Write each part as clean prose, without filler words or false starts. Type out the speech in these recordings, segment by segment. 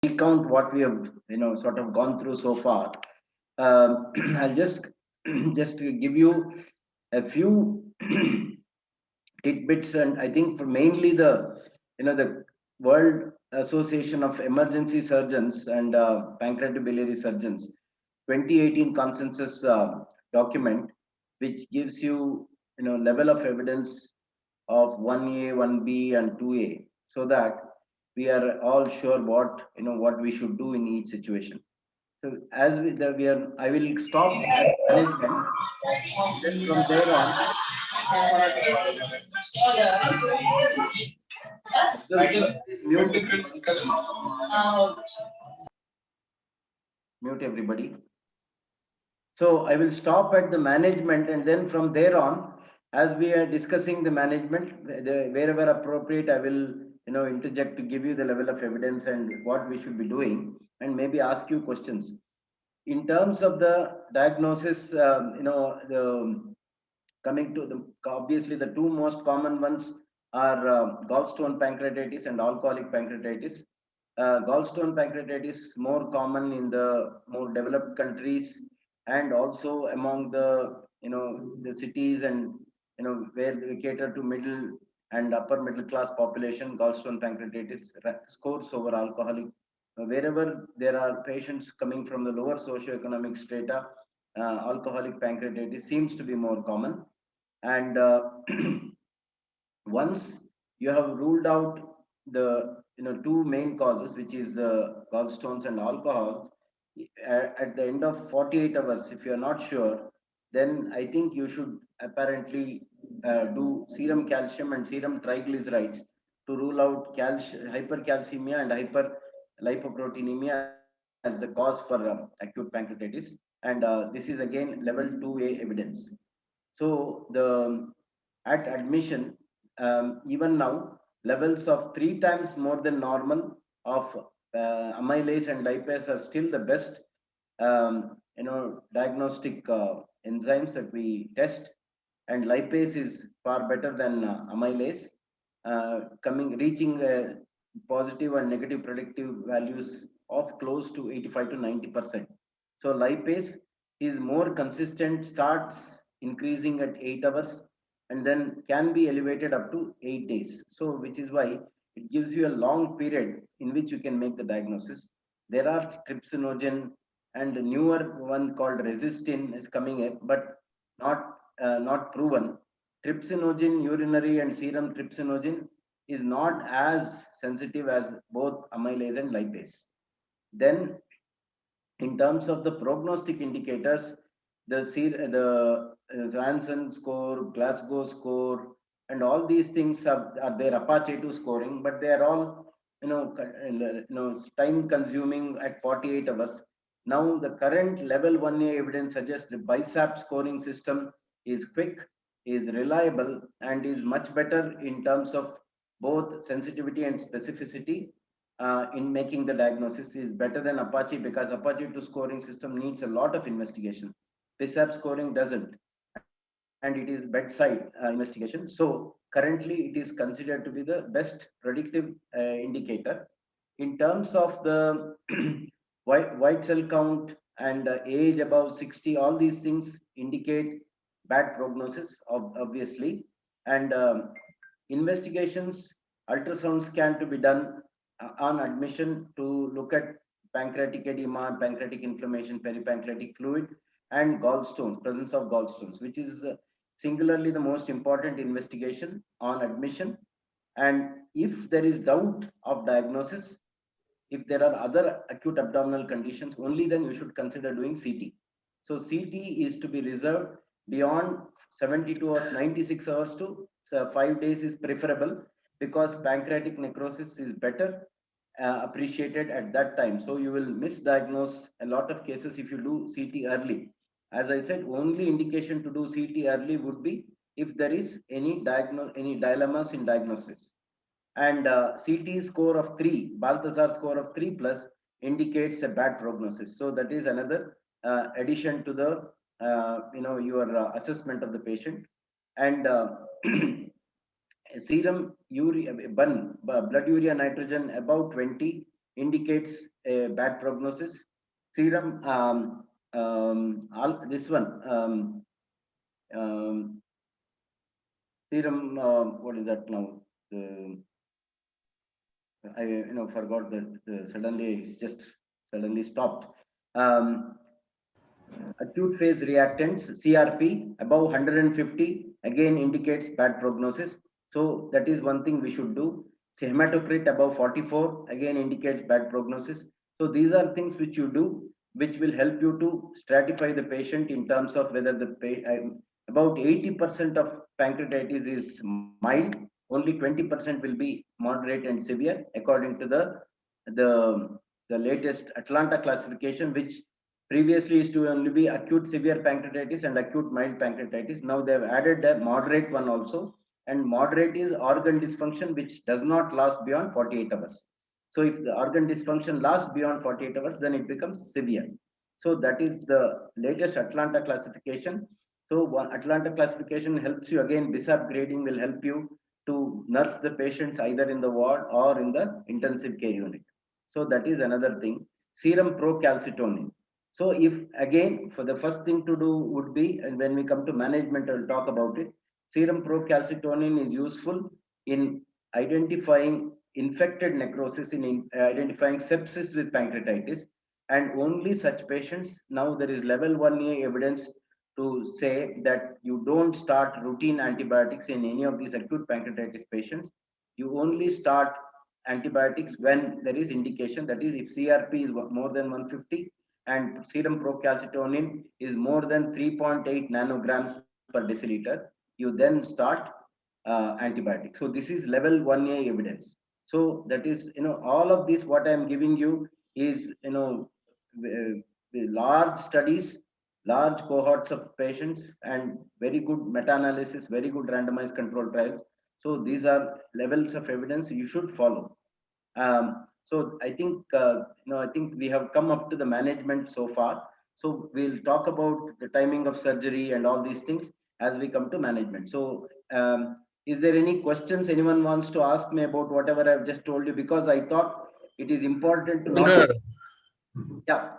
recount what we have sort of gone through so far. I'll just just give you a few tidbits, and I think for mainly the World Association of Emergency Surgeons and Pancreatobiliary Surgeons 2018 consensus document, which gives level of evidence of 1A, 1B, and 2A, so that we are all sure what we should do in each situation. So as we are, I will stop at management, and then from there on, please mute everybody. So I will stop at the management, and then from there on, as we are discussing the management, wherever appropriate, I will interject to give you the level of evidence and what we should be doing, and maybe ask you questions. In terms of the diagnosis, coming to the obviously the two most common ones are gallstone pancreatitis and alcoholic pancreatitis. Gallstone pancreatitis is more common in the more developed countries, and also among the cities, and where we cater to middle and upper middle class population. Gallstone pancreatitis scores over alcoholic. Wherever there are patients coming from the lower socioeconomic strata, alcoholic pancreatitis seems to be more common. And once you have ruled out the two main causes, which is gallstones and alcohol, at the end of 48 hours, if you are not sure, then I think you should apparently do serum calcium and serum triglycerides to rule out hypercalcemia and hyperlipoproteinemia as the cause for acute pancreatitis. And this is again level 2A evidence. So at admission, even now, levels of 3 times more than normal of amylase and lipase are still the best diagnostic enzymes that we test, and lipase is far better than amylase, coming reaching positive and negative predictive values of close to 85 to 90%. So lipase is more consistent, starts increasing at 8 hours, and then can be elevated up to 8 days. So which is why it gives you a long period in which you can make the diagnosis. There are trypsinogen, and a newer one called resistin is coming up, but not proven. Trypsinogen urinary and serum trypsinogen is not as sensitive as both amylase and lipase. Then, in terms of the prognostic indicators, the Ranson score, Glasgow score, and all these things are their Apache 2 scoring, but they are all time consuming at 48 hours. Now the current level 1A evidence suggests the BISAP scoring system is quick, is reliable, and is much better in terms of both sensitivity and specificity in making the diagnosis. Is better than Apache, because Apache 2 scoring system needs a lot of investigation. BISAP scoring doesn't, and it is bedside investigation. So currently it is considered to be the best predictive indicator. In terms of the white cell count and age above 60, all these things indicate bad prognosis, obviously. And investigations, ultrasound scan to be done on admission to look at pancreatic edema, pancreatic inflammation, peripancreatic fluid, and gallstones, presence of gallstones, which is singularly the most important investigation on admission. And if there is doubt of diagnosis, if there are other acute abdominal conditions, only then you should consider doing CT. So CT is to be reserved beyond 72 hours, 96 hours to 5 days is preferable, because pancreatic necrosis is better appreciated at that time. So you will misdiagnose a lot of cases if you do CT early. As I said, only indication to do CT early would be if there is any dilemmas in diagnosis. And CT score of 3, Balthazar score of 3 plus indicates a bad prognosis. So that is another addition to the your assessment of the patient. And serum blood urea nitrogen above 20 indicates a bad prognosis. Serum, this one, serum, what is that now? I forgot that suddenly it's just suddenly stopped. Acute phase reactants CRP above 150 again indicates bad prognosis. So that is one thing we should do. Say hematocrit above 44 again indicates bad prognosis. So these are things which you do, which will help you to stratify the patient in terms of whether the about 80% of pancreatitis is mild, only 20% will be moderate and severe according to the latest Atlanta classification, which previously used to only be acute severe pancreatitis and acute mild pancreatitis. Now they have added a moderate one also, and moderate is organ dysfunction which does not last beyond 48 hours. So if the organ dysfunction lasts beyond 48 hours, then it becomes severe. So that is the latest Atlanta classification. So one Atlanta classification helps you again. BISAP grading will help you to nurse the patients either in the ward or in the intensive care unit. So that is another thing. Serum procalcitonin. So if again, for the first thing to do would be, and when we come to management, I'll talk about it. Serum procalcitonin is useful in identifying infected necrosis, in identifying sepsis with pancreatitis, and only such patients. Now there is level 1A evidence to say that you don't start routine antibiotics in any of these acute pancreatitis patients. You only start antibiotics when there is indication, that is if CRP is more than 150 and serum procalcitonin is more than 3.8 nanograms per deciliter, you then start antibiotics. So this is level 1A evidence. So that is, all of this what I am giving you is, large studies, large cohorts of patients, and very good meta-analysis, very good randomized control trials. So these are levels of evidence you should follow. So I think, I think we have come up to the management so far. So we'll talk about the timing of surgery and all these things as we come to management. So is there any questions anyone wants to ask me about whatever I've just told you? Because I thought it is important to not. Yeah.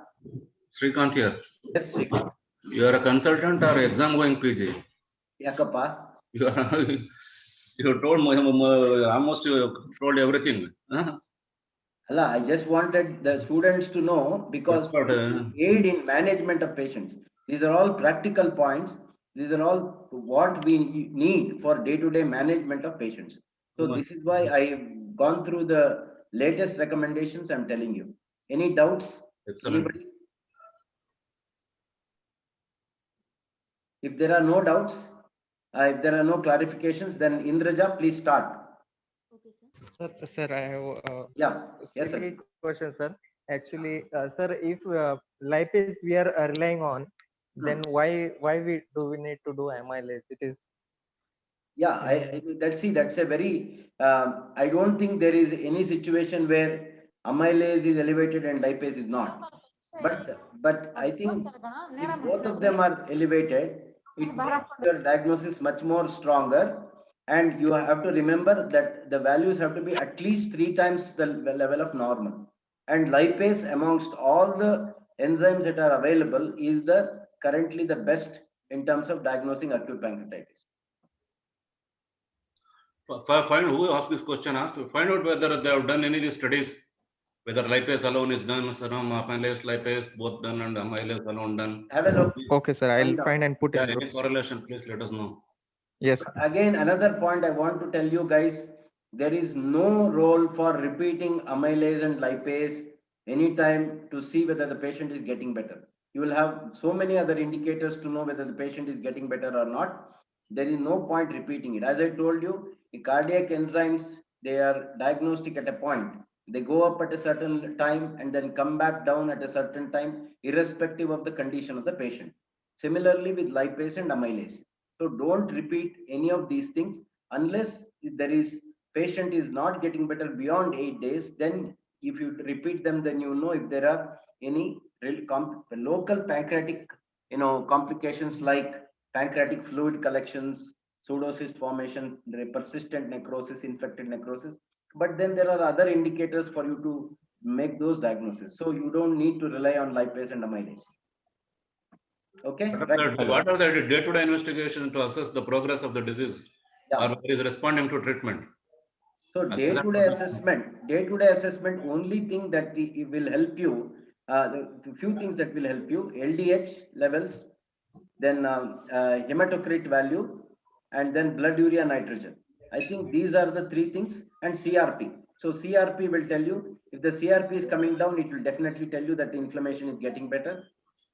Srikanth here. Yes, Srikanth. You are a consultant or exam going PG? Yakappa. You told almost you told everything. Huh? Allah, I just wanted the students to know, because aid in management of patients. These are all practical points. These are all what we need for day-to-day management of patients. So this is why I've gone through the latest recommendations I'm telling you. Any doubts? Excellent. Anybody? If there are no doubts, if there are no clarifications, then Indraja, please start. Okay, sir, I have yeah. Yes, sir. Question, sir. Actually, sir, if lipase we are relying on, then why we need to do amylase? It is. Yeah, that's a very. I don't think there is any situation where amylase is elevated and lipase is not. But I think if both of them are elevated, it makes your diagnosis much more stronger. And you have to remember that the values have to be at least 3 times the level of normal. And lipase, amongst all the enzymes that are available, is currently the best in terms of diagnosing acute pancreatitis. Find who asked this question. Find out whether they have done any of these studies, whether lipase alone is done, serum, amylase, lipase both done, and amylase alone done. Have a look. Okay, sir. I'll find and put in. Any correlation, please let us know. Yes. Again, another point I want to tell you guys, there is no role for repeating amylase and lipase anytime to see whether the patient is getting better. You will have so many other indicators to know whether the patient is getting better or not. There is no point repeating it. As I told you, the cardiac enzymes, they are diagnostic at a point. They go up at a certain time and then come back down at a certain time, irrespective of the condition of the patient. Similarly with lipase and amylase. So don't repeat any of these things unless there is patient is not getting better beyond 8 days. Then if you repeat them, then you know if there are any local pancreatic complications like pancreatic fluid collections, pseudocyst formation, persistent necrosis, infected necrosis. But then there are other indicators for you to make those diagnoses. So you don't need to rely on lipase and amylase. Okay, right. What are the day-to-day investigations to assess the progress of the disease Yeah. or whether is responding to treatment? So day-to-day assessment, only thing that it will help you, the few things that will help you, LDH levels, then hematocrit value, and then blood urea nitrogen. I think these are the three things, and CRP. So CRP will tell you, if the CRP is coming down, it will definitely tell you that the inflammation is getting better.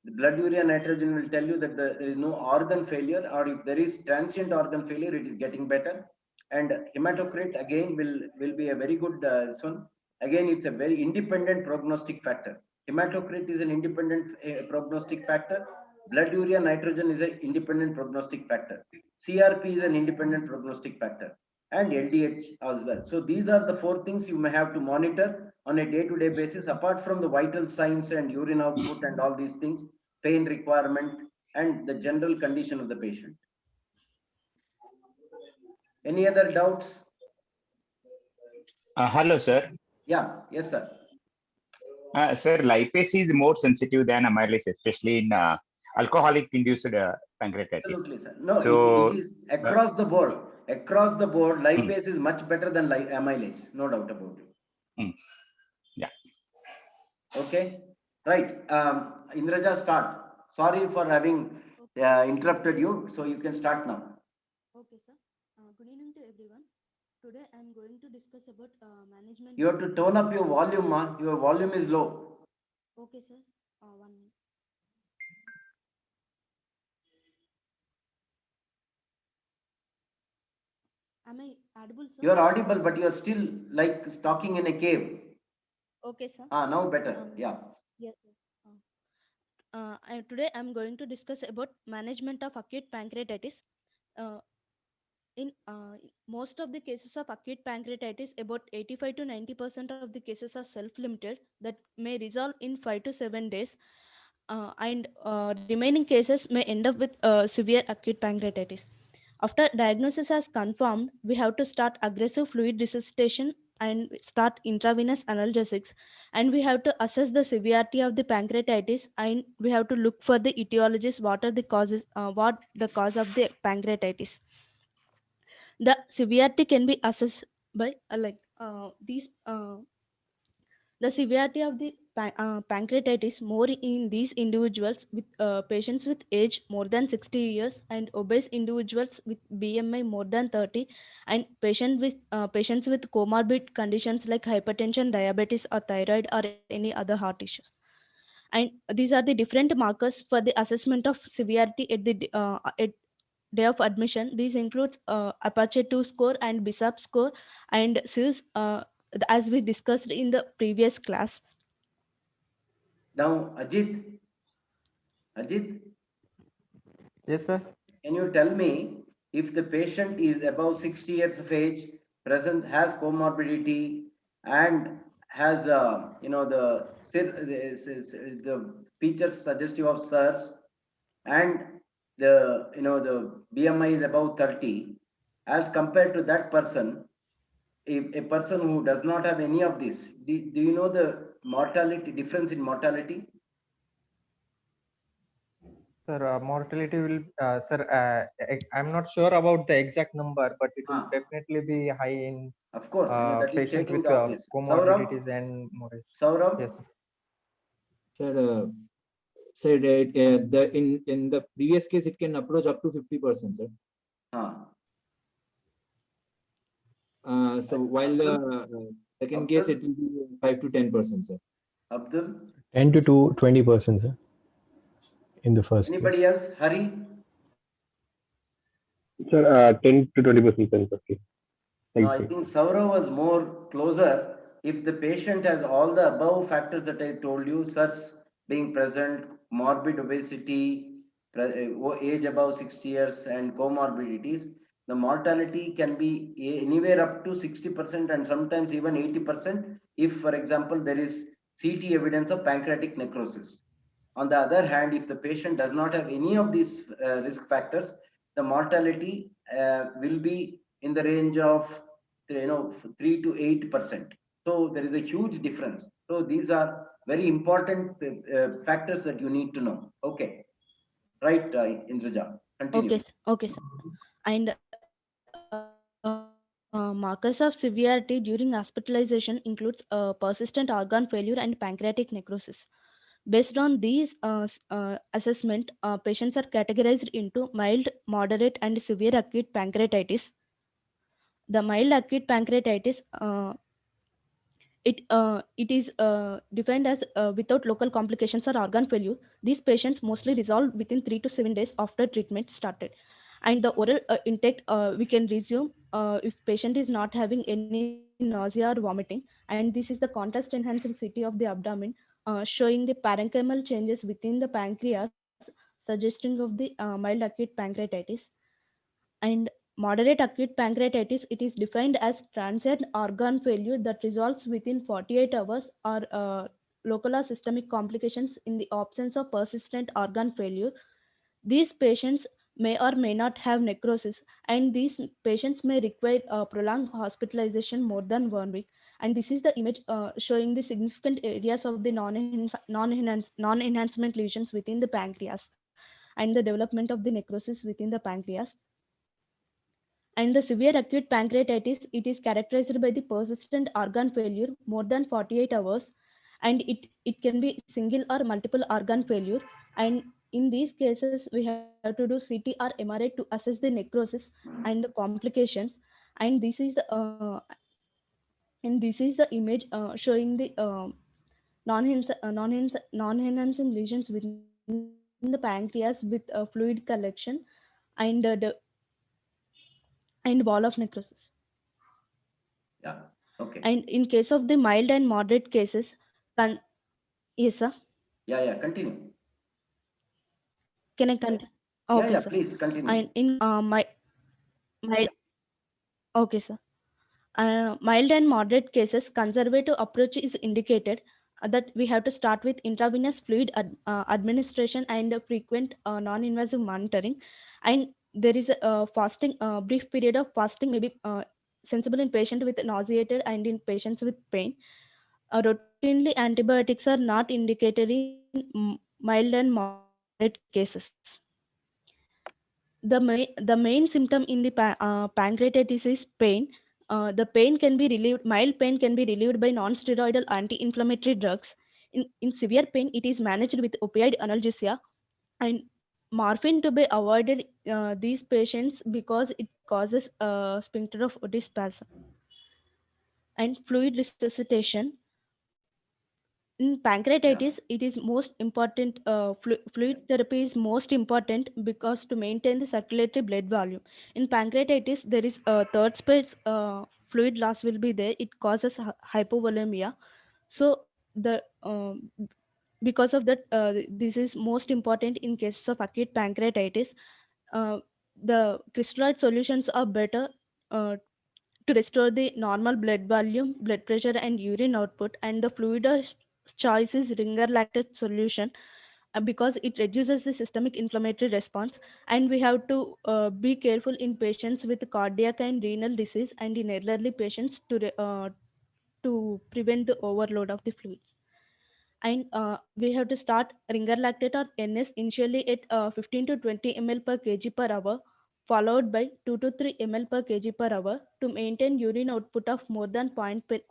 The blood urea nitrogen will tell you that there is no organ failure, or if there is transient organ failure, it is getting better. And hematocrit again will be a very good one. Again, it's a very independent prognostic factor. Hematocrit is an independent prognostic factor. Blood urea nitrogen is an independent prognostic factor. CRP is an independent prognostic factor, and LDH as well. So these are the four things you may have to monitor on a day-to-day basis, apart from the vital signs and urine output and all these things, pain requirement, and the general condition of the patient. Any other doubts? Hello, sir. Yeah, yes, sir. Sir, lipase is more sensitive than amylase, especially in alcoholic-induced pancreatitis. Absolutely, sir. No, So, it is across the board. Across the board, lipase is much better than amylase, no doubt about it. Yeah. Okay, right. Indraja, start. Sorry for having interrupted you. So you can start now. Okay, sir. Good evening to everyone. Today I am going to discuss about management. You have to tone up your volume, ma. Your volume is low. Okay, sir. 1 minute. Am I audible, sir? You are audible, but you are still like talking in a cave. Okay, sir. Now better. Yeah. Yes, sir. Today I am going to discuss about management of acute pancreatitis. In most of the cases of acute pancreatitis, about 85 to 90% of the cases are self-limited that may resolve in 5 to 7 days. And remaining cases may end up with severe acute pancreatitis. After diagnosis has confirmed, we have to start aggressive fluid resuscitation and start intravenous analgesics, and we have to assess the severity of the pancreatitis, and we have to look for the etiologies, what the cause of the pancreatitis. The severity can be assessed by the severity of the pancreatitis more in these individuals with patients with age more than 60 years and obese individuals with BMI more than 30 and patients with comorbid conditions like hypertension, diabetes or thyroid or any other heart issues. And these are the different markers for the assessment of severity at the at day of admission. These includes Apache 2 score and BISAP score and SILS, as we discussed in the previous class. Now, Ajit. Yes, sir. Can you tell me if the patient is above 60 years of age, has comorbidity, and has the features suggestive of SIRS, and the BMI is above 30, as compared to that person, a person who does not have any of this, do you know the mortality difference in mortality? Sir, mortality will, sir, I'm not sure about the exact number, but it will definitely be high in of course, that is patients stating with the obvious. comorbidities and mortality. Saurabh? Yes, sir. Sir, in the previous case, it can approach up to 50%, sir. So while the second case, it will be 5 to 10%, sir. Abdul? 10 to 20%, sir. In the first Anybody case. else? Hari? Sir, 10 to 20% sensitivity. No, I think Saurav was more closer. If the patient has all the above factors that I told you, SIRS being present, morbid obesity, age above 60 years, and comorbidities, the mortality can be anywhere up to 60% and sometimes even 80% if, for example, there is CT evidence of pancreatic necrosis. On the other hand, if the patient does not have any of these risk factors, the mortality will be in the range of 3 to 8%. So there is a huge difference. So these are very important factors that you need to know. Okay, right, Indraja, continue. Okay, okay, sir. And markers of severity during hospitalization includes persistent organ failure and pancreatic necrosis. Based on these assessment, patients are categorized into mild, moderate, and severe acute pancreatitis. The mild acute pancreatitis it is defined as without local complications or organ failure. These patients mostly resolve within 3 to 7 days after treatment started, and the oral intake we can resume if patient is not having any nausea or vomiting. And this is the contrast enhanced CT of the abdomen showing the parenchymal changes within the pancreas, suggesting of the mild acute pancreatitis. And moderate acute pancreatitis, it is defined as transient organ failure that resolves within 48 hours or local or systemic complications in the absence of persistent organ failure. These patients may or may not have necrosis, and these patients may require prolonged hospitalization more than 1 week. And this is the image showing the significant areas of the non-enhancement lesions within the pancreas and the development of the necrosis within the pancreas. And the severe acute pancreatitis, it is characterized by the persistent organ failure more than 48 hours, and it can be single or multiple organ failure. And in these cases, we have to do CT or MRI to assess the necrosis and the complications. And this is the image showing the non-enhancing lesions within the pancreas with fluid collection and and wall of necrosis. Yeah. Okay. And in case of the mild and moderate cases, con- yes, sir. Yeah. Continue. Can I continue? Yeah. Okay, sir. Please continue. And in my okay, sir. Mild and moderate cases, conservative approach is indicated that we have to start with intravenous fluid administration and frequent non-invasive monitoring. And there is a fasting, brief period of fasting may be sensible in patient with nauseated and in patients with pain. Routinely, antibiotics are not indicated in mild and moderate cases. The main symptom in the pancreatitis is pain. The pain can be relieved, mild pain can be relieved by non-steroidal anti-inflammatory drugs. In severe pain, it is managed with opioid analgesia and morphine to be avoided these patients because it causes sphincter of Otis spasm. And fluid resuscitation. In pancreatitis, it is most important. Fluid therapy is most important because to maintain the circulatory blood volume. In pancreatitis, there is a third space fluid loss will be there. It causes hypovolemia. So the because of that, this is most important in cases of acute pancreatitis. Uh, the crystalloid solutions are better uh, to restore the normal blood volume, blood pressure, and urine output. And the fluid of choice is ringer lactate solution because it reduces the systemic inflammatory response. And we have to be careful in patients with cardiac and renal disease and in elderly patients to prevent the overload of the fluids. And we have to start ringer lactate or NS initially at 15 to 20 ml per kg per hour, followed by 2 to 3 ml per kg per hour to maintain urine output of more than 0.5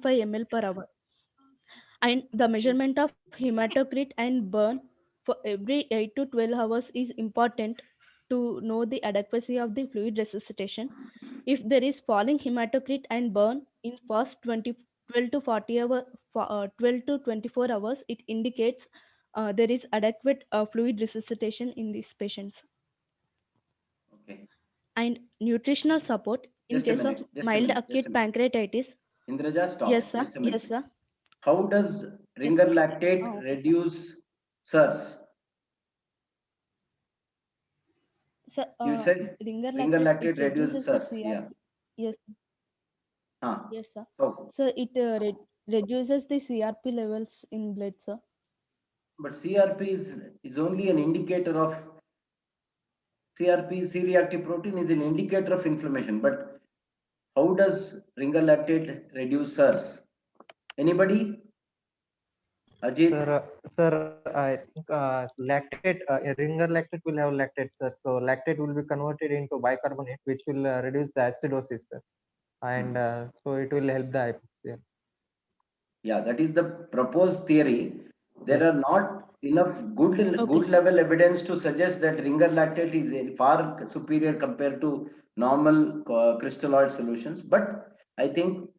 ml per hour. And the measurement of hematocrit and burn for every 8 to 12 hours is important to know the adequacy of the fluid resuscitation. If there is falling hematocrit and burn in first 12 to 40 hour, 12 to 24 hours, it indicates there is adequate fluid resuscitation in these patients. Okay. And nutritional support in Just a case of minute. mild acute pancreatitis. Indraja, stop. Yes, sir. Just a minute. Yes, sir. How does ringer lactate Oh, okay, reduce SIRS? So, You said ringer ringer lactate it reduces the SIRS. CRP. Yeah. Yes, Ah. yes, sir. Oh. So it reduces the CRP levels in blood, sir. But CRP is only an indicator of CRP, C-reactive protein is an indicator of inflammation. But how does ringer lactate reduce SIRS? Anybody? Ajit, Sir, I think lactate, ringer lactate will have lactate, sir. So lactate will be converted into bicarbonate, which will reduce the acidosis, sir. And so it will help the hypoxia. yeah, that is the proposed theory. There Yes. are not enough good sir. level evidence to suggest that ringer lactate is far superior compared to normal crystalloid solutions. But I think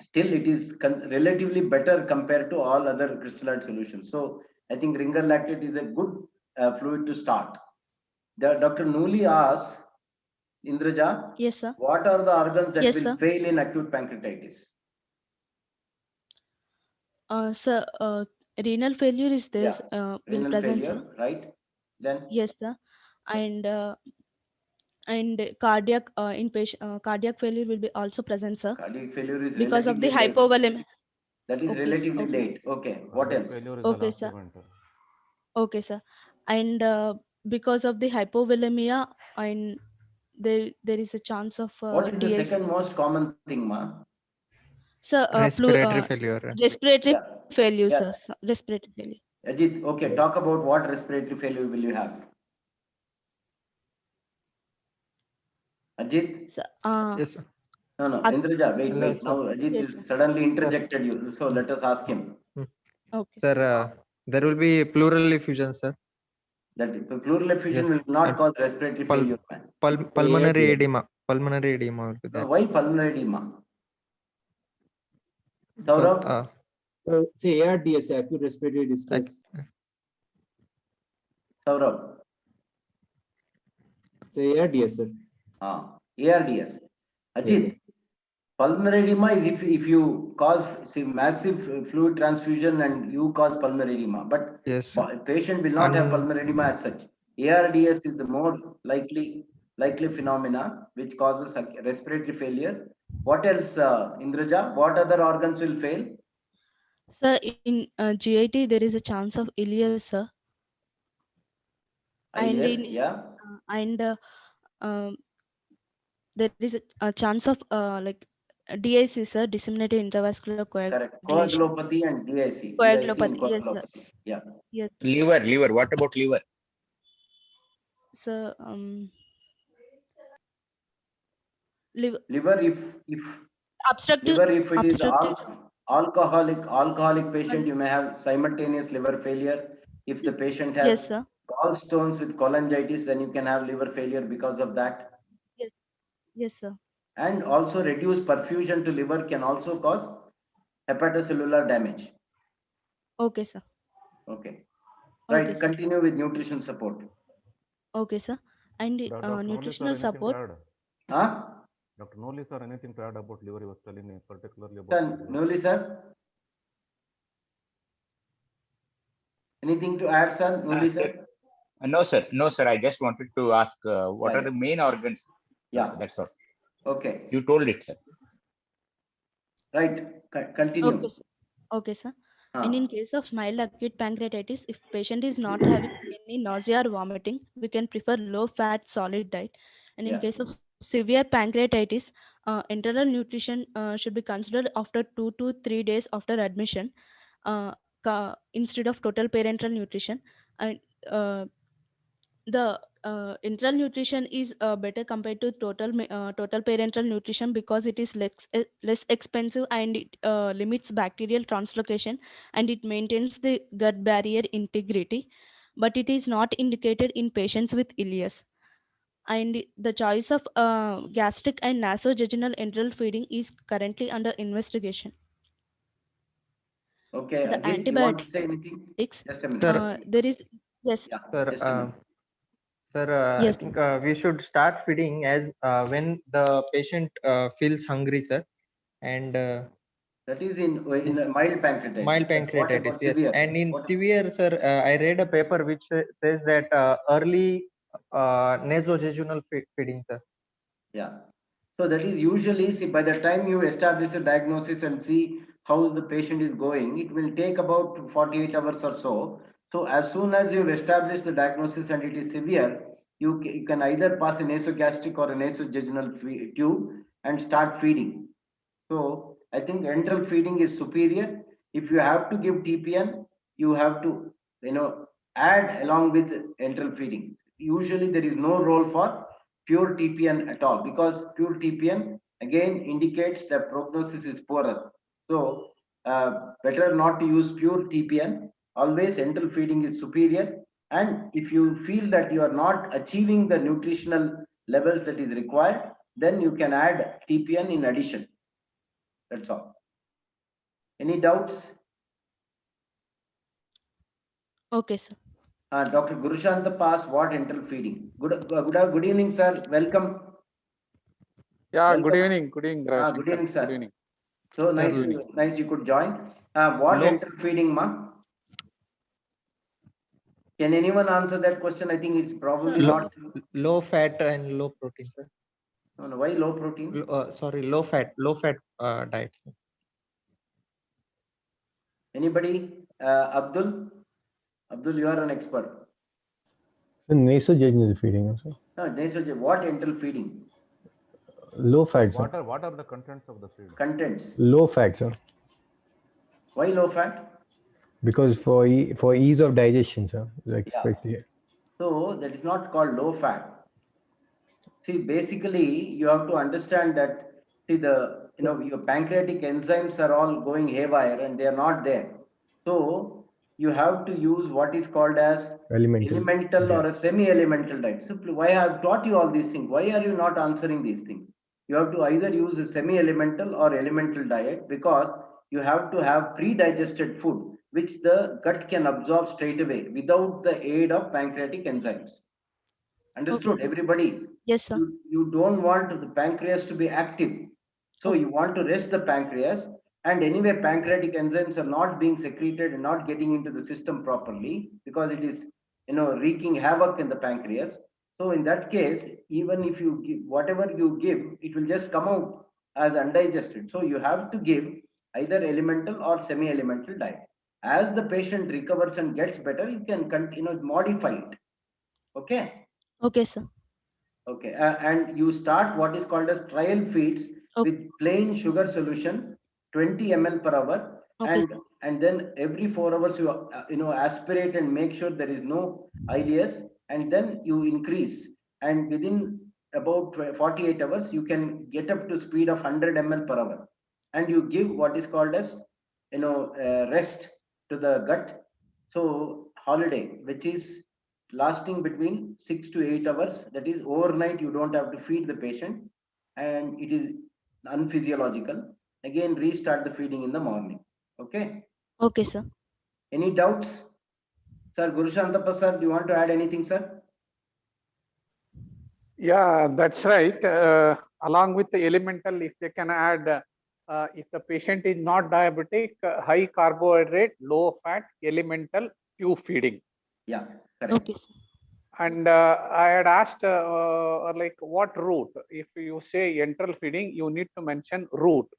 still it is relatively better compared to all other crystalloid solutions. So I think ringer lactate is a good fluid to start. Dr. Nooli asks, Indraja, Yes, sir. what are the organs that Yes, will sir. fail in acute pancreatitis? Sir, renal failure is there, Yeah, will renal present, sir. failure, right? Then Yes, sir. And cardiac cardiac failure will be also present, sir, cardiac failure is because of the relatively late. hypovolemia. That is Okay, relatively okay, late. Okay, what Cardiac else? failure is the okay, last sir. event. Okay, sir. And because of the hypovolemia, and there is a chance of What is the DIC. second most common thing, ma? Sir, Respiratory failure. respiratory Yeah, failure, yeah. sir. Respiratory failure. Ajit, okay, talk about what respiratory failure will you have? Ajit? Sir, Yes, sir. No, As- Indraja, wait, Hello, wait. Now sir. Ajit yes, is sir. suddenly interjected you. So let us ask him. Okay, Sir, sir. there will be pleural effusion, sir. That pleural effusion Yes. will not And cause respiratory failure, man. pulmonary edema. Pulmonary edema will be there. Why pulmonary edema? So, Saurabh? Say ARDS, acute respiratory distress. Saurabh? Say ARDS, sir. ARDS. Yes, Ajit, sir. pulmonary edema is if you cause massive fluid transfusion and you cause pulmonary edema, but yes, sir. patient will not have pulmonary edema as such. ARDS is the more likely phenomena which causes respiratory failure. What else, Indraja? What other organs will fail? Sir, in GIT there is a chance of ileus, sir. And Ileus, in yeah. and um, there is a chance of like DIC, sir, disseminated intravascular Correct. coagulation. Coagulopathy and DIC. DIC and Coagulopathy, yes, sir. coagulopathy. Yeah. Yes, Liver. What about liver? sir. Liver Liver, if obstructive. liver, if it is Obstructive. alcoholic patient, you may have simultaneous liver failure. If the patient has Yes, sir. gallstones with cholangitis, then you can have liver failure because of that. Yes, yes, sir. And also reduced perfusion to liver can also cause hepatocellular damage. Okay, sir. Okay. Right. Okay, sir. Continue with nutrition support. Okay, sir. And Dr. Nooli, sir, nutritional anything to support. add? Huh? Dr. Nooli, sir, anything to add about liver? He was telling me particularly about Sir, liver. Nooli, sir? Anything to add, sir? Nooli, sir? No, sir. I just wanted to ask what Yeah, are the main organs? Yeah. That's all. Okay. You told it, sir. Right. Continue. Okay, sir. Okay, sir. And in case of mild acute pancreatitis, if patient is not having any nausea or vomiting, we can prefer low-fat solid diet. And in Yeah. case of severe pancreatitis, enteral nutrition should be considered after 2 to 3 days after admission, instead of total parenteral nutrition. And the enteral nutrition is better compared to total parenteral nutrition because it is less expensive, and it limits bacterial translocation, and it maintains the gut barrier integrity, but it is not indicated in patients with ileus. And the choice of gastric and nasovaginal enteral feeding is currently under investigation. Okay, The Ajit, you want to say anything? antibiotics, Just a minute. Sir, there is, yes, Yeah, sir, just a minute. sir, Yes. I think we should start feeding as when the patient feels hungry, sir, and That is in mild pancreatitis. mild But what pancreatitis, about yes. severe? And in What- severe, sir, I read a paper which says that early nasojejunal feeding, sir. Yeah. So that is usually, see, by the time you establish a diagnosis and see how the patient is going, it will take about 48 hours or so. So as soon as you've established the diagnosis and it is severe, you can either pass a nasogastric or a nasojejunal tube and start feeding. So I think enteral feeding is superior. If you have to give TPN, you have to, add along with enteral feeding. Usually there is no role for pure TPN at all, because pure TPN again indicates that prognosis is poorer. So better not to use pure TPN. Always enteral feeding is superior. And if you feel that you are not achieving the nutritional levels that is required, then you can add TPN in addition. That's all. Any doubts? Okay, sir. Dr. Gurushantha Pass, what enteral feeding? Good evening, sir. Welcome. Yeah, good Welcome. evening. Good evening, Raj. Good evening, sir. Good evening. So nice, nice you could join. What enteral feeding, ma? Can anyone answer that question? I think it's probably Sir, not. Low fat and low protein, sir. No, why low protein? Sorry, low fat diet. Sir. Anybody? Abdul? Abdul, you are an expert. So nasogeminal feeding also. No, what enteral feeding? Low fat, sir. What are the contents of the feed? Contents. Low fat, sir. Why low fat? Because for ease of digestion, sir. Like Yeah. So that is not called low fat. See, basically, you have to understand that, see, your pancreatic enzymes are all going haywire and they are not there. So you have to use what is called as elemental or a semi-elemental diet. Simply, why I have taught you all these things? Why are you not answering these things? You have to either use a semi-elemental or elemental diet, because you have to have pre-digested food which the gut can absorb straight away without the aid of pancreatic enzymes. Understood, Okay, sir. everybody? Yes, sir. You don't want the pancreas to be active. So you want to rest the pancreas, and anyway, pancreatic enzymes are not being secreted and not getting into the system properly, because it is, wreaking havoc in the pancreas. So in that case, even if you give whatever you give, it will just come out as undigested. So you have to give either elemental or semi-elemental diet. As the patient recovers and gets better, you can modify it. Okay. Okay, sir. Okay, and you start what is called as trial feeds with plain sugar solution, 20 ml per hour, and then every 4 hours you aspirate and make sure there is no ileus, and then you increase, and within about 48 hours you can get up to speed of 100 ml per hour, and you give what is called as rest to the gut. So holiday, which is lasting between 6 to 8 hours. That is overnight, you don't have to feed the patient, and it is unphysiological. Again, restart the feeding in the morning. Okay. Okay, sir. Any doubts? Sir, Gurushantha sir, do you want to add anything, sir? Yeah, that's right. Along with the elemental, if they can add, if the patient is not diabetic, high carbohydrate, low fat, elemental, tube feeding. Yeah, correct. Okay, sir. And I had asked, like, what route? If you say enteral feeding, you need to mention route.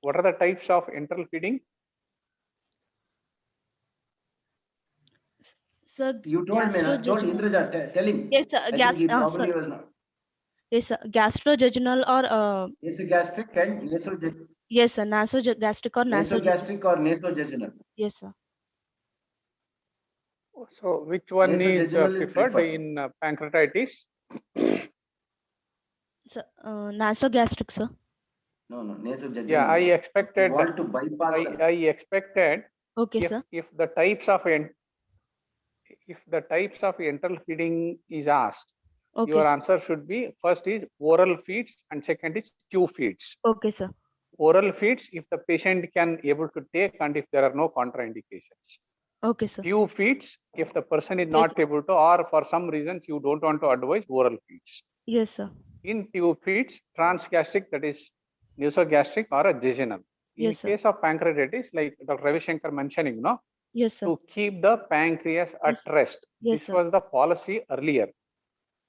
What are the types of enteral feeding? Sir, you told me, told Indraja, tell him. Yes, sir. I think he probably was not. Yes, sir. Gastrovaginal or nasogastric and nasogastric. Yes, sir. Nasogastric or nasogastric or nasovaginal. Yes, sir. So which one is preferred in pancreatitis? Sir, nasogastric, sir. No, nasovaginal. Yeah, I expected. You want to bypass I expected. Okay, sir. If the types of enteral feeding is asked, your answer should be first is oral feeds and second is tube feeds. Okay, sir. Oral feeds if the patient can able to take and if there are no contraindications. Okay, sir. Tube feeds if the person is not able to, or for some reasons you don't want to advise oral feeds. Yes, sir. In tube feeds, transgastric, that is nasogastric or a jejunal. In case of pancreatitis, like Dr. Ravi Shankar mentioning, no? Yes, sir. To keep the pancreas at rest. Yes, this was the policy earlier.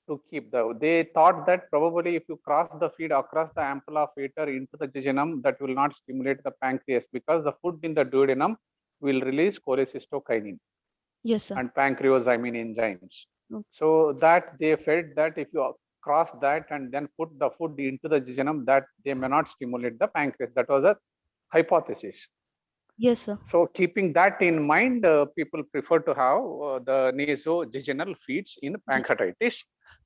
To keep they thought that probably if you cross the feed across the ampulla of Vater into the jejunum, that will not stimulate the pancreas because the food in the duodenum will release cholecystokinin. Yes, sir. And pancreozyme enzymes. Okay. So that they felt that if you cross that and then put the food into the jejunum, that they may not stimulate the pancreas. That was a hypothesis. Yes, sir. So keeping that in mind, people prefer to have the nasojejunal feeds in pancreatitis.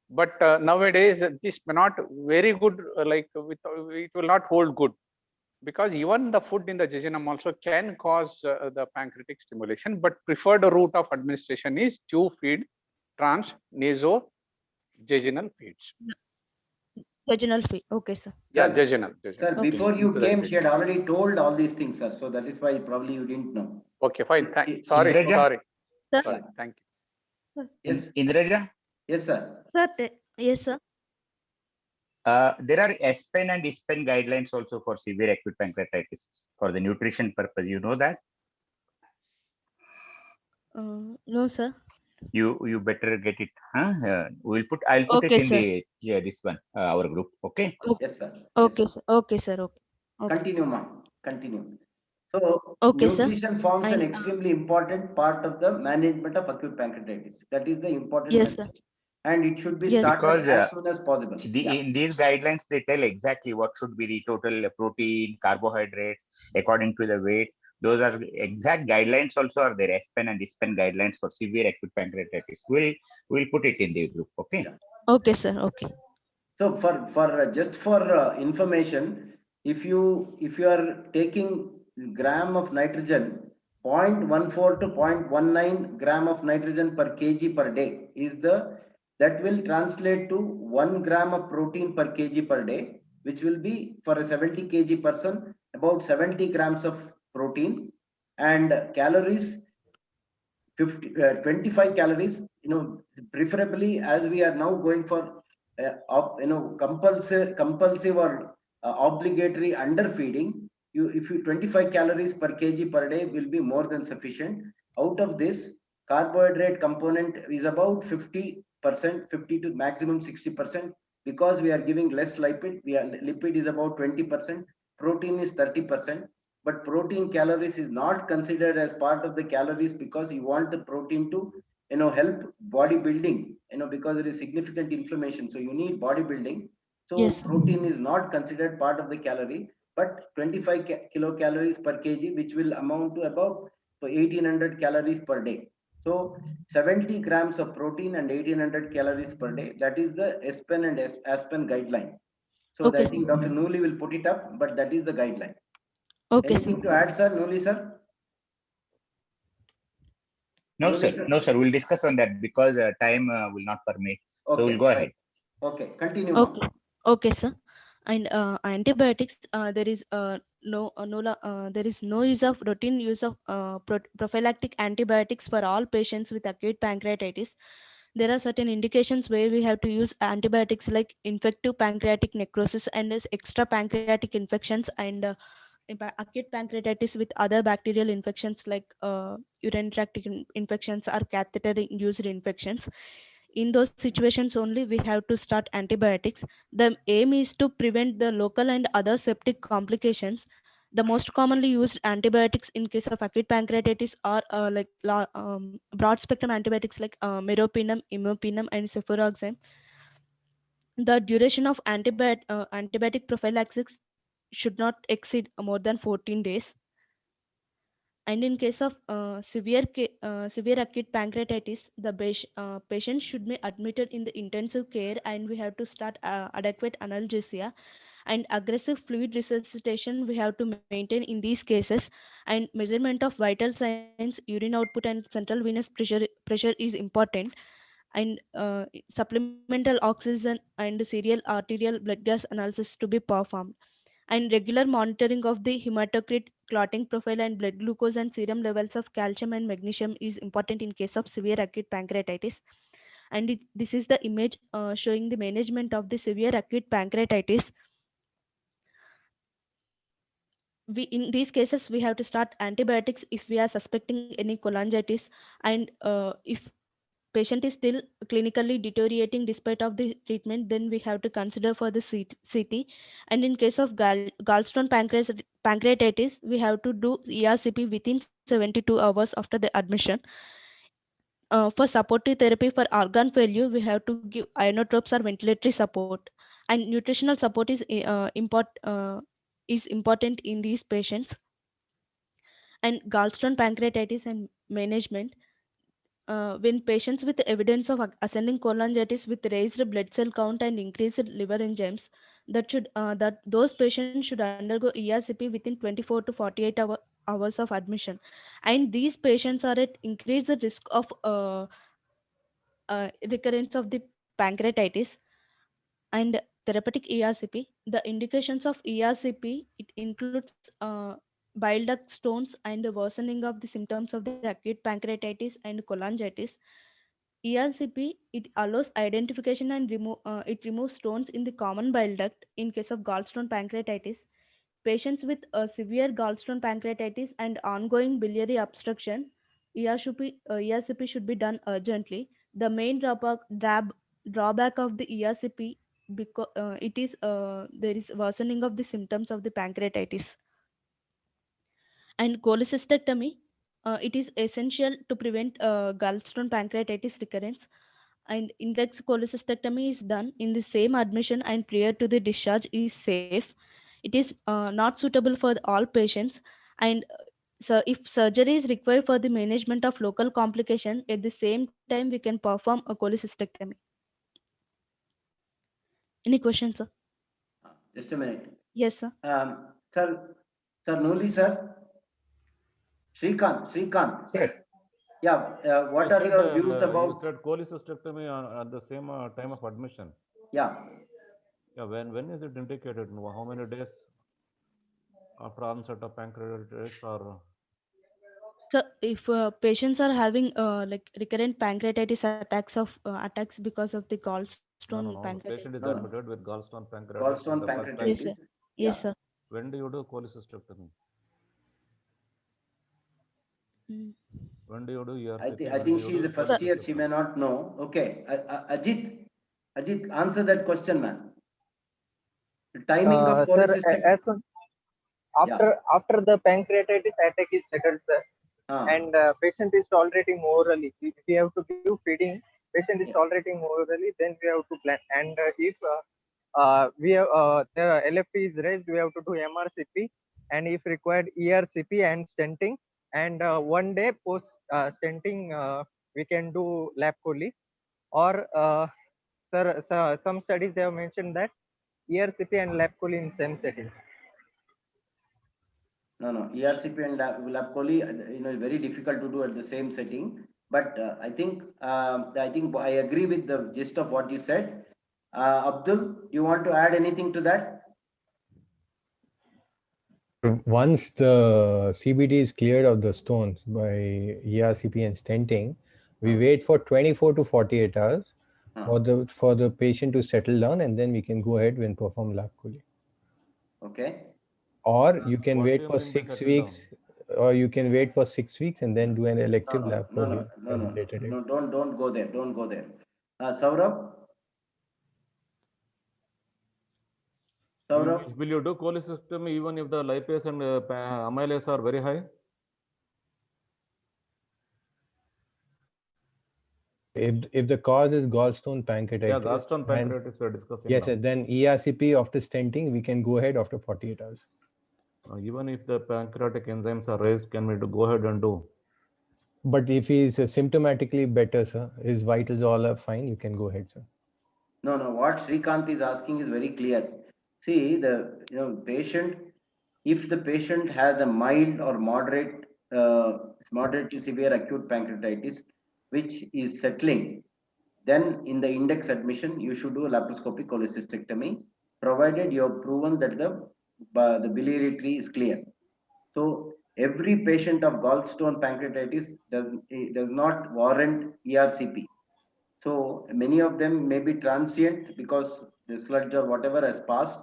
But nowadays, this may not very good, it will not hold good, because even the food in the jejunum also can cause the pancreatic stimulation. But preferred route of administration is tube feed, trans nasojejunal feeds. Vaginal feed. Okay, sir. Yeah, Sir, jejunal. Sir, Okay, before sir. you Into the came, she had jejunum. already told all these things, sir. So that is why probably you didn't know. Okay, fine. She- Sorry, Indraja? sorry. Sir, Sorry. Thank you. Yes, Indraja, yes, sir. sir. Yes, sir. there are SPEN and ISPEN guidelines also for severe acute pancreatitis for the nutrition purpose. You know that? No, sir. You better get it. Huh? I'll put Okay, it in sir. the this one, our group. Okay. Yes, sir. Okay, Yes, sir. Okay, sir. Okay. Okay. Continue, ma'am. Continue. So Okay, sir. nutrition forms an And extremely important part of the management of acute pancreatitis. That is the important yes, sir. message. And it should be Yes, sir. started Because as soon as possible. Yeah. in these guidelines, they tell exactly what should be the total protein, carbohydrates, according to the weight. Those are exact guidelines also are there, SPEN and ISPEN guidelines for severe acute pancreatitis. We'll put it in the group, okay? Yeah. Okay, sir. Okay. So just for information, if you are taking gram of nitrogen, 0.14 to 0.19 gram of nitrogen per kg per day is that will translate to 1 gram of protein per kg per day, which will be for a 70 kg person about 70 grams of protein, and calories 25 calories. Preferably, as we are now going for compulsive or obligatory underfeeding, if you 25 calories per kg per day will be more than sufficient. Out of this, carbohydrate component is about 50%, 50 to maximum 60%, because we are giving less lipid. Lipid is about 20%, protein is 30%. But protein calories is not considered as part of the calories, because you want the protein to help bodybuilding, because there is significant inflammation, so you need bodybuilding. So Yes. protein is not considered part of the calorie, but 25 kilocalories per kg, which will amount to about 1800 calories per day. So 70 grams of protein and 1800 calories per day, that is the SPEN and ASPEN guideline. So Okay, I think Dr. Nooli will put it up, but that is the guideline. Okay, sir. Anything to add, sir? Nooli, sir? No, Nooli, sir. sir? No, sir. We'll discuss on that because time will not permit. So Okay, we'll go ahead. Okay, continue, ma'am. Okay. Okay, sir. And antibiotics, there is there is no use of routine use of prophylactic antibiotics for all patients with acute pancreatitis. There are certain indications where we have to use antibiotics, like infective pancreatic necrosis and extra pancreatic infections, and acute pancreatitis with other bacterial infections like urinary tract infections or catheter induced infections. In those situations only we have to start antibiotics. The aim is to prevent the local and other septic complications. The most commonly used antibiotics in case of acute pancreatitis are broad spectrum antibiotics like meropenem, imipenem, and cefuroxime. The duration of antibiotic prophylaxis should not exceed more than 14 days. And in case of severe acute pancreatitis, the patient should be admitted in the intensive care, and we have to start adequate analgesia, and aggressive fluid resuscitation we have to maintain in these cases, and measurement of vital signs, urine output, and central venous pressure is important, and supplemental oxygen and serial arterial blood gas analysis to be performed, and regular monitoring of the hematocrit, clotting profile, and blood glucose and serum levels of calcium and magnesium is important in case of severe acute pancreatitis. And this is the image showing the management of the severe acute pancreatitis. In these cases we have to start antibiotics if we are suspecting any cholangitis, and if patient is still clinically deteriorating despite of the treatment, then we have to consider for the CT. And in case of gallstone pancreatitis, we have to do ERCP within 72 hours after the admission. For supportive therapy for organ failure, we have to give inotropes or ventilatory support, and nutritional support is important in these patients. And gallstone pancreatitis and management. When patients with evidence of ascending cholangitis with raised blood cell count and increased liver enzymes, that those patients should undergo ERCP within 24 to 48 hours of admission. And these patients are at increased risk of recurrence of the pancreatitis. And therapeutic ERCP. The indications of ERCP, it includes bile duct stones and the worsening of the symptoms of the acute pancreatitis and cholangitis. ERCP, it allows identification and it removes stones in the common bile duct in case of gallstone pancreatitis. Patients with severe gallstone pancreatitis and ongoing biliary obstruction, ERCP should be done urgently. The main drawback of the ERCP, because there is worsening of the symptoms of the pancreatitis. And cholecystectomy, it is essential to prevent gallstone pancreatitis recurrence. And index cholecystectomy is done in the same admission and prior to the discharge is safe. It is not suitable for all patients. And so if surgery is required for the management of local complication, at the same time we can perform a cholecystectomy. Any questions, sir? Just a minute. Yes, sir. Sir Noli, sir. Srikanth. Sir. Yeah, what are your views about? You said cholecystectomy at the same time of admission. Yeah. Yeah, when is it indicated? How many days after onset of pancreatitis or? So if patients are having like recurrent pancreatitis attacks because of the gallstone No. pancreatitis. The patient is admitted with gallstone pancreatitis. Gallstone for the first time. pancreatitis. Yes, sir. Yeah. Yes, sir. When do you do cholecystectomy? When do you do ERCP? I think she is the first year. She may not know. Okay, Ajit, answer that question, man. The timing of cholecystectomy. As soon after the pancreatitis attack is settled, sir, and patient is tolerating orally, if we have to give feeding, patient is tolerating orally, then we have to plan. And if we have the LFT is raised, we have to do MRCP, and if required ERCP and stenting. And 1 day post stenting, we can do lap chole. Or sir, some studies they have mentioned that ERCP and lap chole in same settings. No. ERCP and lap chole, very difficult to do at the same setting. But I think I agree with the gist of what you said. Abdul, you want to add anything to that? Once the CBD is cleared of the stones by ERCP and stenting, we wait for 24 to 48 hours for the patient to settle down, and then we can go ahead and perform lap chole. Okay. Or you can wait for 6 weeks, or you can wait for 6 weeks and then do an elective lap chole. No, don't go there. Don't go there. Saurabh? Will you do cholecystectomy even if the lipase and amylase are very high? If the cause is gallstone pancreatitis. Yeah, gallstone pancreatitis we are discussing. Yes, now. then ERCP after stenting, we can go ahead after 48 hours. Even if the pancreatic enzymes are raised, can we go ahead and do? But if he is symptomatically better, sir, his vitals all are fine, you can go ahead, sir. No. What Srikanth is asking is very clear. See, patient, if the patient has a mild or moderate to severe acute pancreatitis, which is settling, then in the index admission, you should do a laparoscopic cholecystectomy, provided you have proven that the biliary tree is clear. So every patient of gallstone pancreatitis does not warrant ERCP. So many of them may be transient because the sludge or whatever has passed.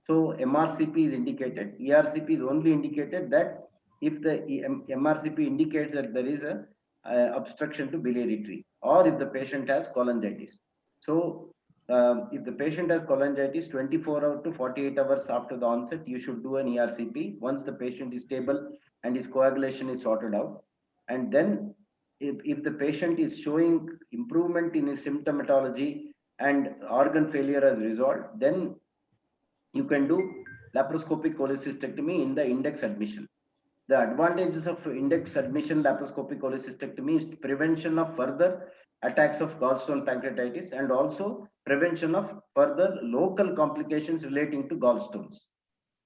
So MRCP is indicated. ERCP is only indicated that if the MRCP indicates that there is a obstruction to biliary tree, or if the patient has cholangitis. So if the patient has cholangitis, 24 hours to 48 hours after the onset, you should do an ERCP once the patient is stable and his coagulation is sorted out. And then if the patient is showing improvement in his symptomatology and organ failure has resolved, then you can do laparoscopic cholecystectomy in the index admission. The advantages of index admission laparoscopic cholecystectomy is prevention of further attacks of gallstone pancreatitis and also prevention of further local complications relating to gallstones.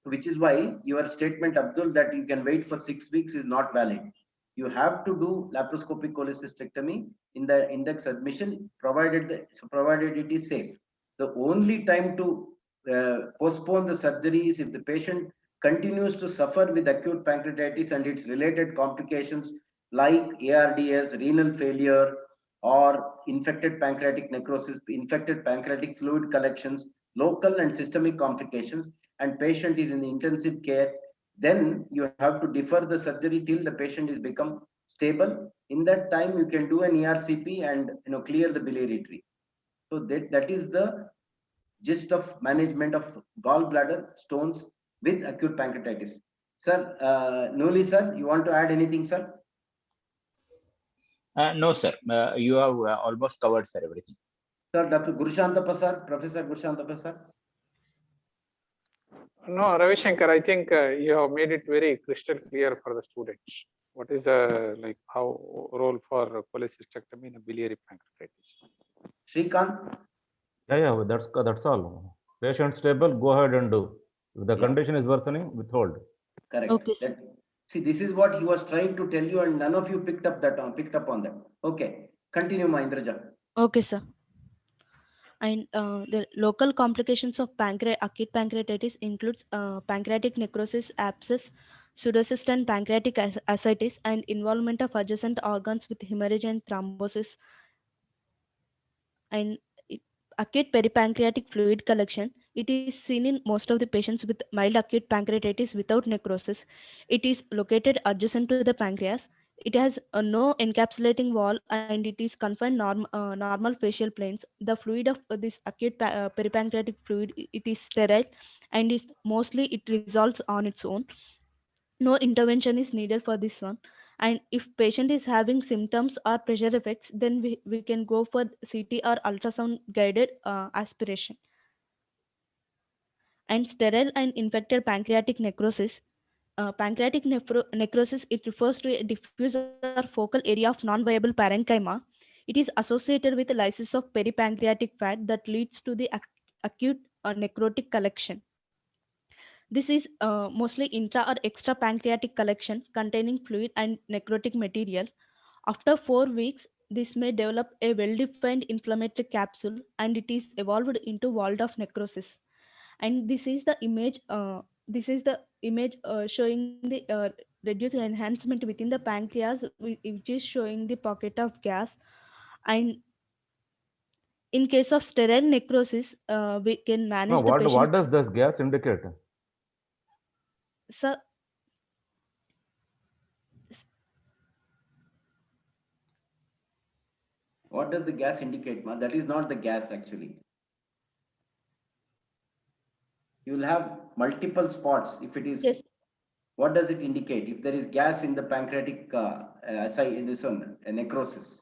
Which is why your statement, Abdul, that you can wait for 6 weeks is not valid. You have to do laparoscopic cholecystectomy in the index admission, provided it is safe. The only time to postpone the surgery is if the patient continues to suffer with acute pancreatitis and its related complications like ARDS, renal failure, or infected pancreatic necrosis, infected pancreatic fluid collections, local and systemic complications, and patient is in the intensive care, then you have to defer the surgery till the patient is become stable. In that time, you can do an ERCP and clear the biliary tree. So that is the gist of management of gallbladder stones with acute pancreatitis. Sir, Noli sir, you want to add anything, sir? No, sir. You have almost covered, sir, everything. Sir, Dr. Gurushantapa sir, Professor Gurushantapa sir. No, Ravi Shankar, I think you have made it very crystal clear for the students. What is like how role for cholecystectomy in biliary pancreatitis? Shrikant? Yeah, that's all. Patient stable, go ahead and do. If the Yeah. condition is worsening, withhold. Correct. Okay, sir. See, this is what he was trying to tell you, and none of you picked up on that. Okay, continue, Mahendraja. Okay, sir. And the local complications of acute pancreatitis includes pancreatic necrosis, abscess, pseudocyst, and pancreatic ascites, and involvement of adjacent organs with hemorrhage and thrombosis. And acute peripancreatic fluid collection. It is seen in most of the patients with mild acute pancreatitis without necrosis. It is located adjacent to the pancreas. It has no encapsulating wall and it is confined normal facial planes. The fluid of this acute peripancreatic fluid, it is sterile and is mostly it resolves on its own. No intervention is needed for this one. And if patient is having symptoms or pressure effects, then we can go for CT or ultrasound guided aspiration. And sterile and infected pancreatic necrosis. Pancreatic necrosis, it refers to a diffuse or focal area of non-viable parenchyma. It is associated with lysis of peripancreatic fat that leads to the acute necrotic collection. This is mostly intra or extra pancreatic collection containing fluid and necrotic material. After 4 weeks, this may develop a well-defined inflammatory capsule and it is evolved into walled off necrosis. And this is the image. Showing the reduced enhancement within the pancreas, which is showing the pocket of gas. And in case of sterile necrosis, we can manage No, the patient. what does this gas indicate? Sir, What does the gas indicate, ma? That is not the gas actually. You will have multiple spots if it is. yes, What does it indicate? If there is gas in the pancreatic, in this one, necrosis.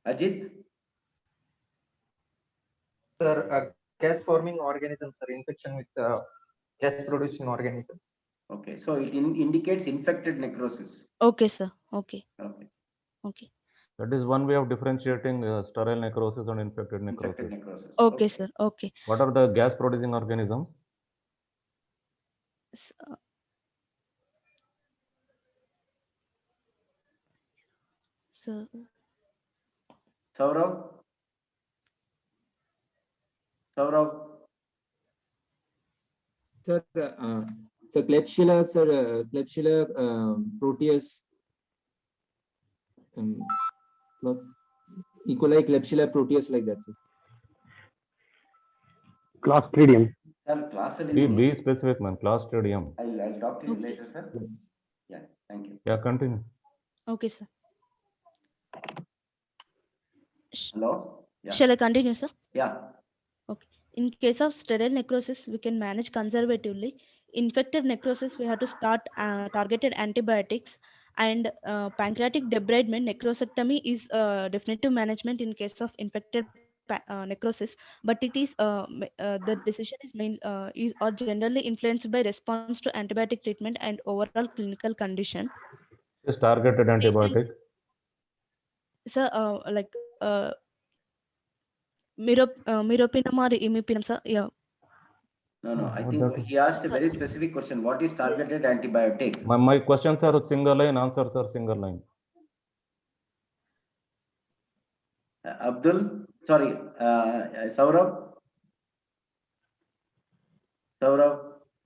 Ajit? Sir, gas forming organisms or infection with gas producing organisms. Okay, so it indicates infected necrosis. okay, sir. Okay. Okay. Okay. That is one way of differentiating sterile necrosis and infected necrosis. Infected necrosis. Okay, sir. Okay. What are the gas producing organisms? So, Saurav? Sir, so Klebsiella, sir, Klebsiella Proteus, E. coli, Klebsiella Proteus, like that, sir. Clostridium. Sir, Clostridium. Be specific, man. Clostridium. I'll talk to you later, sir. Yes. Yeah, thank you. Yeah, continue. okay, sir. Hello? Yeah. Shall I continue, sir? Yeah. In case of sterile necrosis, we can manage conservatively. Infected necrosis, we have to start targeted antibiotics. And pancreatic debridement necrosectomy is definitive management in case of infected necrosis, but it is the decision is is or generally influenced by response to antibiotic treatment and overall clinical condition. Is targeted antibiotic. Sir, like meropenem or imipenem, sir. Yeah. No. I What think that is? he asked a very specific question. What is targeted antibiotic? My questions are single line, answers are single line. Abdul, sorry, Saurabh.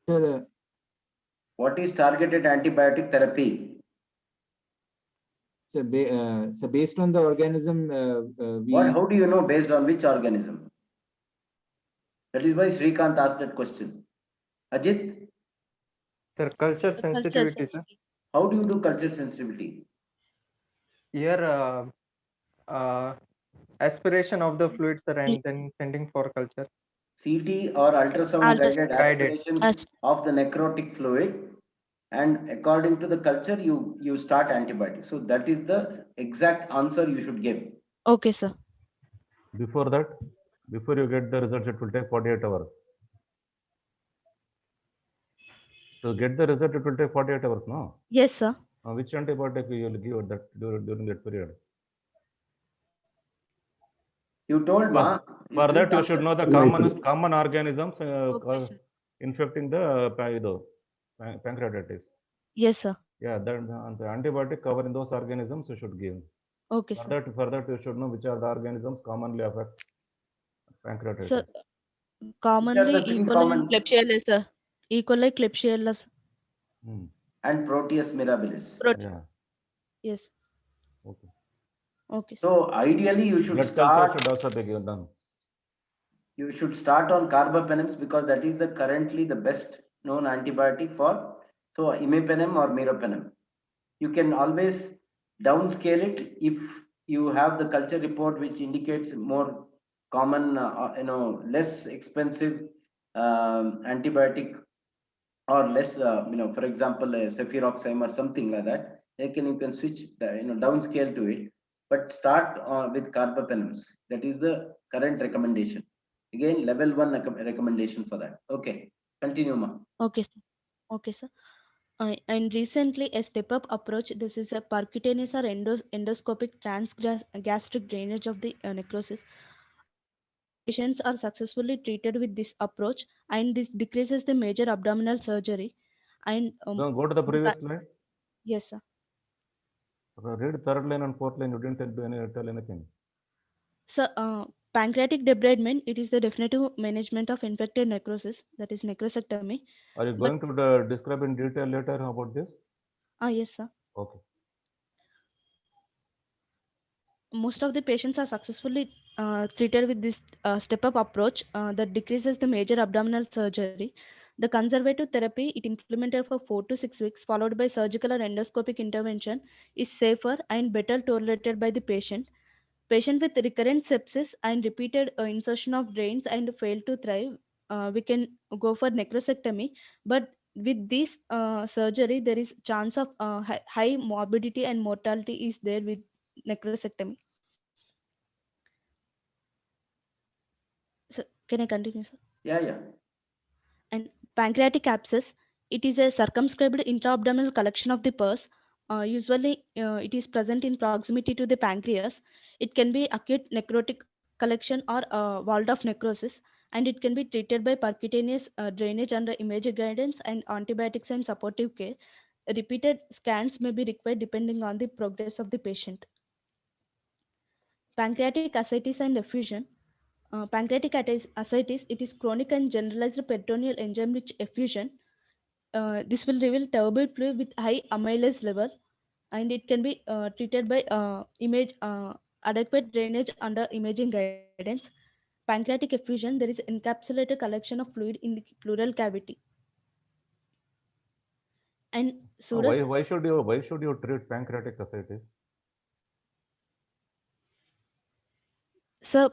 Sir, What is targeted antibiotic therapy? so, so based on the organism, How do you know based on which organism? That is why Srikanth asked that question. Ajit, Sir, culture sensitivity, sir. how do you do culture sensitivity? Here, aspiration of the fluid, sir, and then sending for culture. CT or ultrasound guided aspiration of the necrotic fluid, and according to the culture, you start antibiotic. So that is the exact answer you should give. Okay, sir. Before that, before you get the results, it will take 48 hours. To get the result, it will take 48 hours, no? Yes, sir. Which antibiotic you will give that during that period? You told ma. For that, you should know the common organisms infecting the pancreatitis. Yes, sir. Yeah, then the antibiotic covering those organisms you should give. Okay, sir. For that, you should know which are the organisms commonly affect pancreatitis. Sir, commonly E. coli, Klebsiella, sir. E. coli, Klebsiella. And Proteus mirabilis. Yeah. Yes. Okay. Okay. So ideally, you should Blood culture should also be given. You should start on carbapenems because that is currently the best known antibiotic for imipenem or meropenem. You can always downscale it if you have the culture report which indicates more common, less expensive antibiotic or less, for example, cefuroxime or something like that. You can switch, downscale to it, but start with carbapenems. That is the current recommendation. Again, level 1 recommendation for that. Okay, continue, ma. Okay, sir. Okay, sir. And recently, a step-up approach. This is a percutaneous or endoscopic transgastric drainage of the necrosis. Patients are successfully treated with this approach, and this decreases the major abdominal surgery. And Don't go to the previous slide. Yes, sir. Read third line and fourth line. You didn't tell anything. So, pancreatic debridement, it is the definitive management of infected necrosis, that is necrosectomy. Are you going to describe in detail later about this? Yes, sir. Okay. Most of the patients are successfully treated with this step-up approach that decreases the major abdominal surgery. The conservative therapy, it implemented for 4 to 6 weeks, followed by surgical or endoscopic intervention, is safer and better tolerated by the patient. Patient with recurrent sepsis and repeated insertion of drains and fail to thrive, we can go for necrosectomy. But with this surgery, there is chance of high morbidity and mortality is there with necrosectomy. So, can I continue, sir? Yeah. And pancreatic abscess, it is a circumscribed intra-abdominal collection of the pus. Usually, it is present in proximity to the pancreas. It can be acute necrotic collection or walled-off necrosis, and it can be treated by percutaneous drainage under imaging guidance and antibiotics and supportive care. Repeated scans may be required depending on the progress of the patient. Pancreatic ascites and effusion. Pancreatic ascites, it is chronic and generalized peritoneal enzyme-rich effusion. This will reveal turbid fluid with high amylase level, and it can be treated by adequate drainage under imaging guidance. Pancreatic effusion, there is encapsulated collection of fluid in the pleural cavity. And why should you treat pancreatic ascites? So,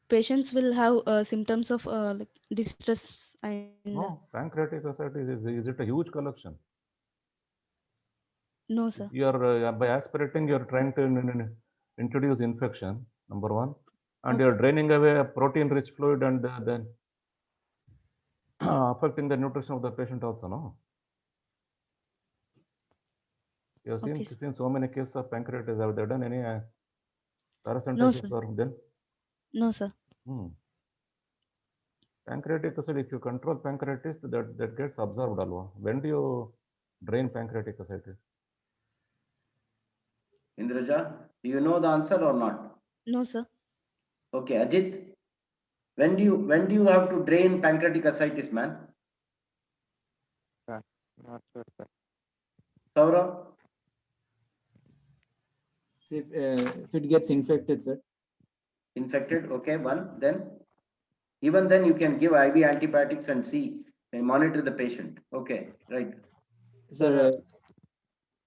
patients will have symptoms of like distress and. No, pancreatic ascites is it a huge collection? No, sir. You are by aspirating, you are trying to introduce infection. Number one. And you're draining away a protein-rich fluid and then affecting the nutrition of the patient also, no? You have Okay, seen so many cases of pancreatitis. Have they done any No, paracentesis sir. or then? No, sir. Pancreatic acid, if you control pancreatitis, that gets absorbed, alwa. When do you drain pancreatic acid? Indraja, do you know the answer or not? No, sir. Okay, Ajit, when do you have to drain pancreatic ascites, man? Not sure, sir. Saurabh? If it gets infected, sir. Infected, okay, one. Then, even then you can give IV antibiotics and see and monitor the patient. Okay, right. Sir,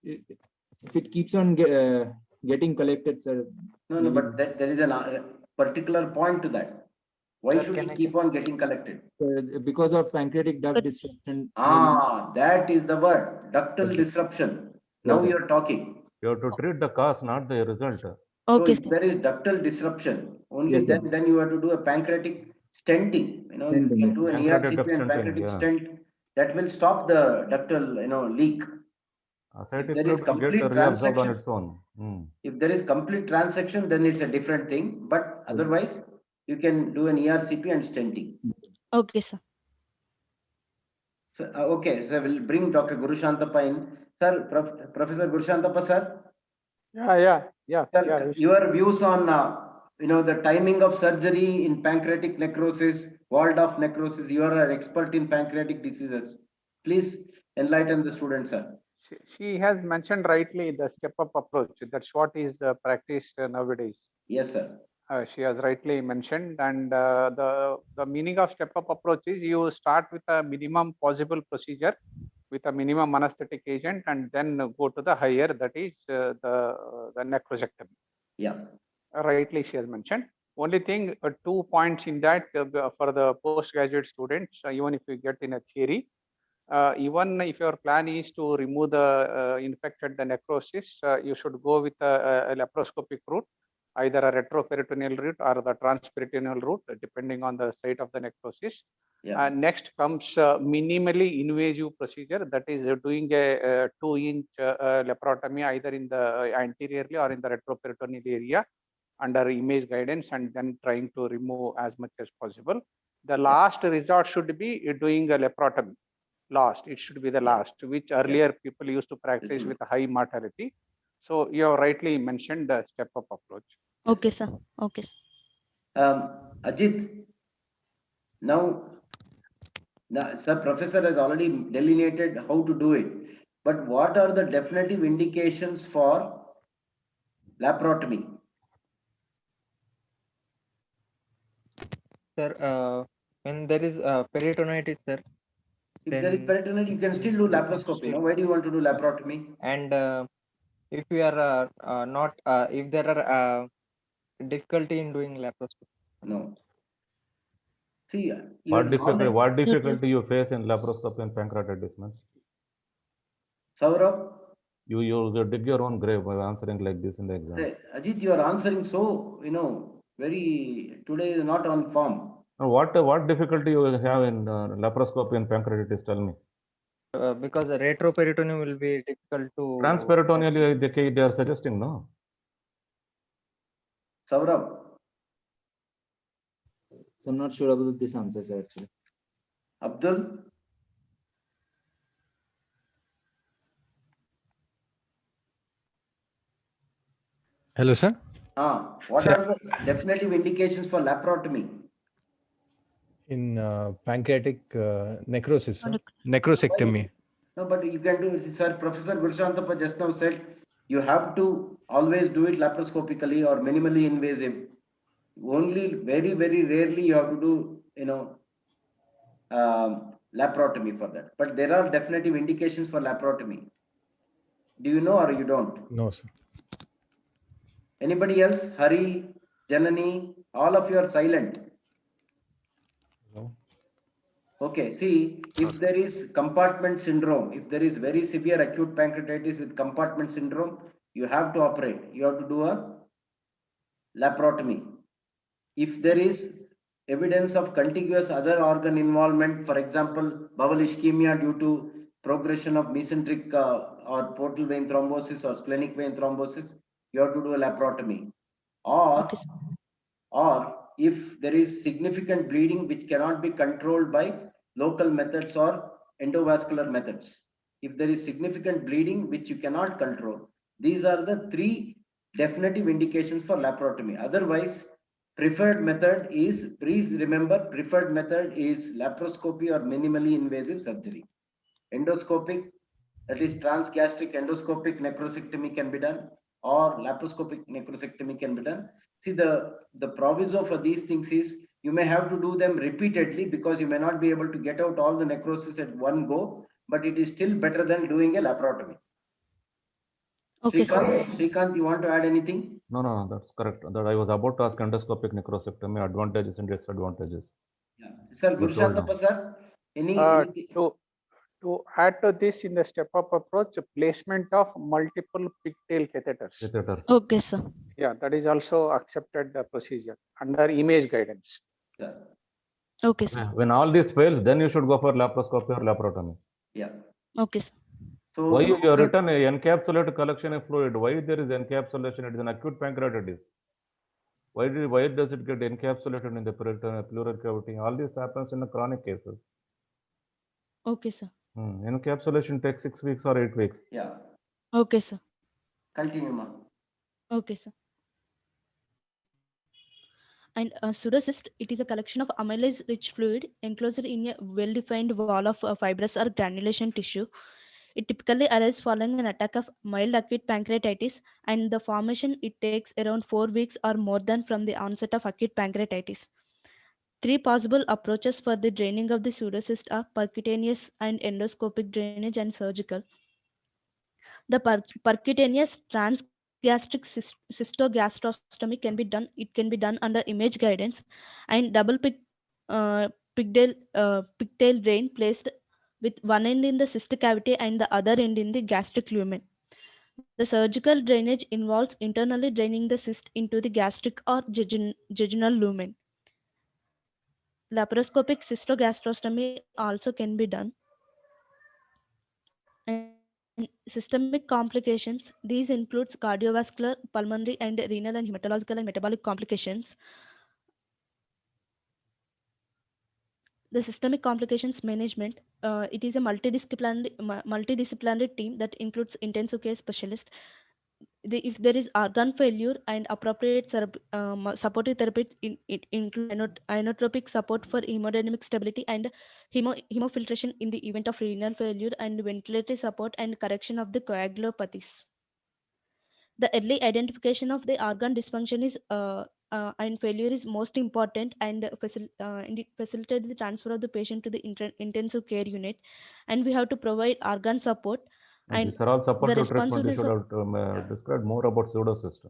if it keeps on getting collected, sir. No, but there is a particular point to that. Why Sir, should can it I keep on getting collected? Because of pancreatic duct disruption. That is the word, ductal disruption. Yes, Now sir. you're talking. You have to treat the cause, not the result. So if there is ductal disruption, only Yes, sir. then you have to do a pancreatic stenting. You know, you Stenting, can do an Pancreatic ERCP duct and stenting, pancreatic yeah. stent that will stop the ductal, leak. Ascitic There is fluid will get complete reabsorbed on transaction. its own. If there is complete transaction, then it's a different thing. But otherwise, you can do an ERCP and stenting. Okay, sir. So, okay, so we'll bring Dr. Guru Shantappa in. Sir, Professor Guru Shantappa, sir. Yeah. Sir, your views on the timing of surgery in pancreatic necrosis, walled-off necrosis. You are an expert in pancreatic diseases. Please enlighten the students, sir. She has mentioned rightly the step-up approach. That's what is practiced nowadays. Yes, sir. She has rightly mentioned, and the meaning of step-up approach is you start with a minimum possible procedure with a minimum anesthetic agent, and then go to the higher, that is the necrosectomy. Yeah. Rightly, she has mentioned. Only thing, 2 points in that for the postgraduate students, even if you get in a theory, even if your plan is to remove the infected, the necrosis, you should go with a laparoscopic route, either a retroperitoneal route or the transperitoneal route, depending on the site of the necrosis. Yeah. Next comes minimally invasive procedure, that is doing a 2-inch laparotomy either in the anteriorly or in the retroperitoneal area under image guidance, and then trying to remove as much as possible. The last resort should be doing a laparotomy. It should be the last, which earlier people used to practice with a high mortality. So you have rightly mentioned the step-up approach. Okay, sir. Okay, sir. Ajit, now, sir, professor has already delineated how to do it. But what are the definitive indications for laparotomy? Sir, when there is peritonitis, sir. If there is peritonitis, you can still do laparoscopy. Why do you want to do laparotomy? And if we are not, if there are difficulty in doing laparoscopy. No. See, What difficulty you face in laparoscopy and pancreatitis, man? Saurabh? You dig your own grave by answering like this in the exam. Ajit, you are answering so, very, today is not on form. What difficulty you have in laparoscopy and pancreatitis, tell me. Because the retroperitoneum will be difficult to... Transperitoneal, they are suggesting, no? Saurabh? So I'm not sure about this answer, sir, actually. Abdul? Hello, sir. What are the definitive indications for laparotomy? In pancreatic necrosis, sir. Necrosectomy. No, but you can do it, sir. Professor Guru Shantappa just now said you have to always do it laparoscopically or minimally invasive. Only very, very rarely you have to do, laparotomy for that. But there are definitive indications for laparotomy. Do you know or you don't? No, sir. Anybody else? Hari, Janani, all of you are silent. No. Okay, see, if there is compartment syndrome, if there is very severe acute pancreatitis with compartment syndrome, you have to operate. You have to do a laparotomy. if there is evidence of contiguous other organ involvement, for example, bowel ischemia due to progression of mesenteric or portal vein thrombosis or splenic vein thrombosis, you have to do a laparotomy. Or, or if there is significant bleeding which cannot be controlled by local methods or endovascular methods. If there is significant bleeding which you cannot control, these are the three definitive indications for laparotomy. Otherwise, preferred method is, please remember, preferred method is laparoscopy or minimally invasive surgery. Endoscopic, that is transgastric endoscopic necrosectomy can be done, or laparoscopic necrosectomy can be done. See, the proviso for these things is you may have to do them repeatedly because you may not be able to get out all the necrosis at one go, but it is still better than doing a laparotomy. Okay, Srikanth, you want to add anything? No, that's correct. That I was about to ask endoscopic necrosectomy, advantages and disadvantages. Yeah. Sir, Gurushantappa sir, any to add to this, in the step-up approach, placement of multiple pigtail catheters. Okay, sir. Yeah, that is also accepted procedure under image guidance. Yeah. Okay, sir. When all this fails, then you should go for laparoscopy or laparotomy. Yeah. Okay, sir. So why you have written a encapsulated collection of fluid? Why there is encapsulation? It is an acute pancreatitis. Why does it get encapsulated in the pleural cavity? All this happens in the chronic cases. Okay, sir. Encapsulation takes 6 weeks or 8 weeks. Yeah. Okay, sir. Continue, ma. Okay, sir. And pseudocyst, it is a collection of amylase-rich fluid enclosed in a well-defined wall of fibrous or granulation tissue. It typically arises following an attack of mild acute pancreatitis, and the formation it takes around 4 weeks or more than from the onset of acute pancreatitis. 3 possible approaches for the draining of the pseudocyst are percutaneous and endoscopic drainage and surgical. The percutaneous transgastric cystogastrostomy can be done. It can be done under image guidance, and double pigtail drain placed with one end in the cystic cavity and the other end in the gastric lumen. The surgical drainage involves internally draining the cyst into the gastric or jejunal lumen. Laparoscopic cystogastrostomy also can be done. And systemic complications, these includes cardiovascular, pulmonary, and renal and hematological and metabolic complications. The systemic complications management, it is a multidisciplinary team that includes intensive care specialist. If there is organ failure and appropriate supportive therapy, it includes inotropic support for hemodynamic stability and hemofiltration in the event of renal failure, and ventilatory support and correction of the coagulopathies. The early identification of the organ dysfunction is and failure is most important, and it facilitates the transfer of the patient to the intensive care unit, and we have to provide organ support. And these are all supportive treatment. You should have described more about pseudocyst.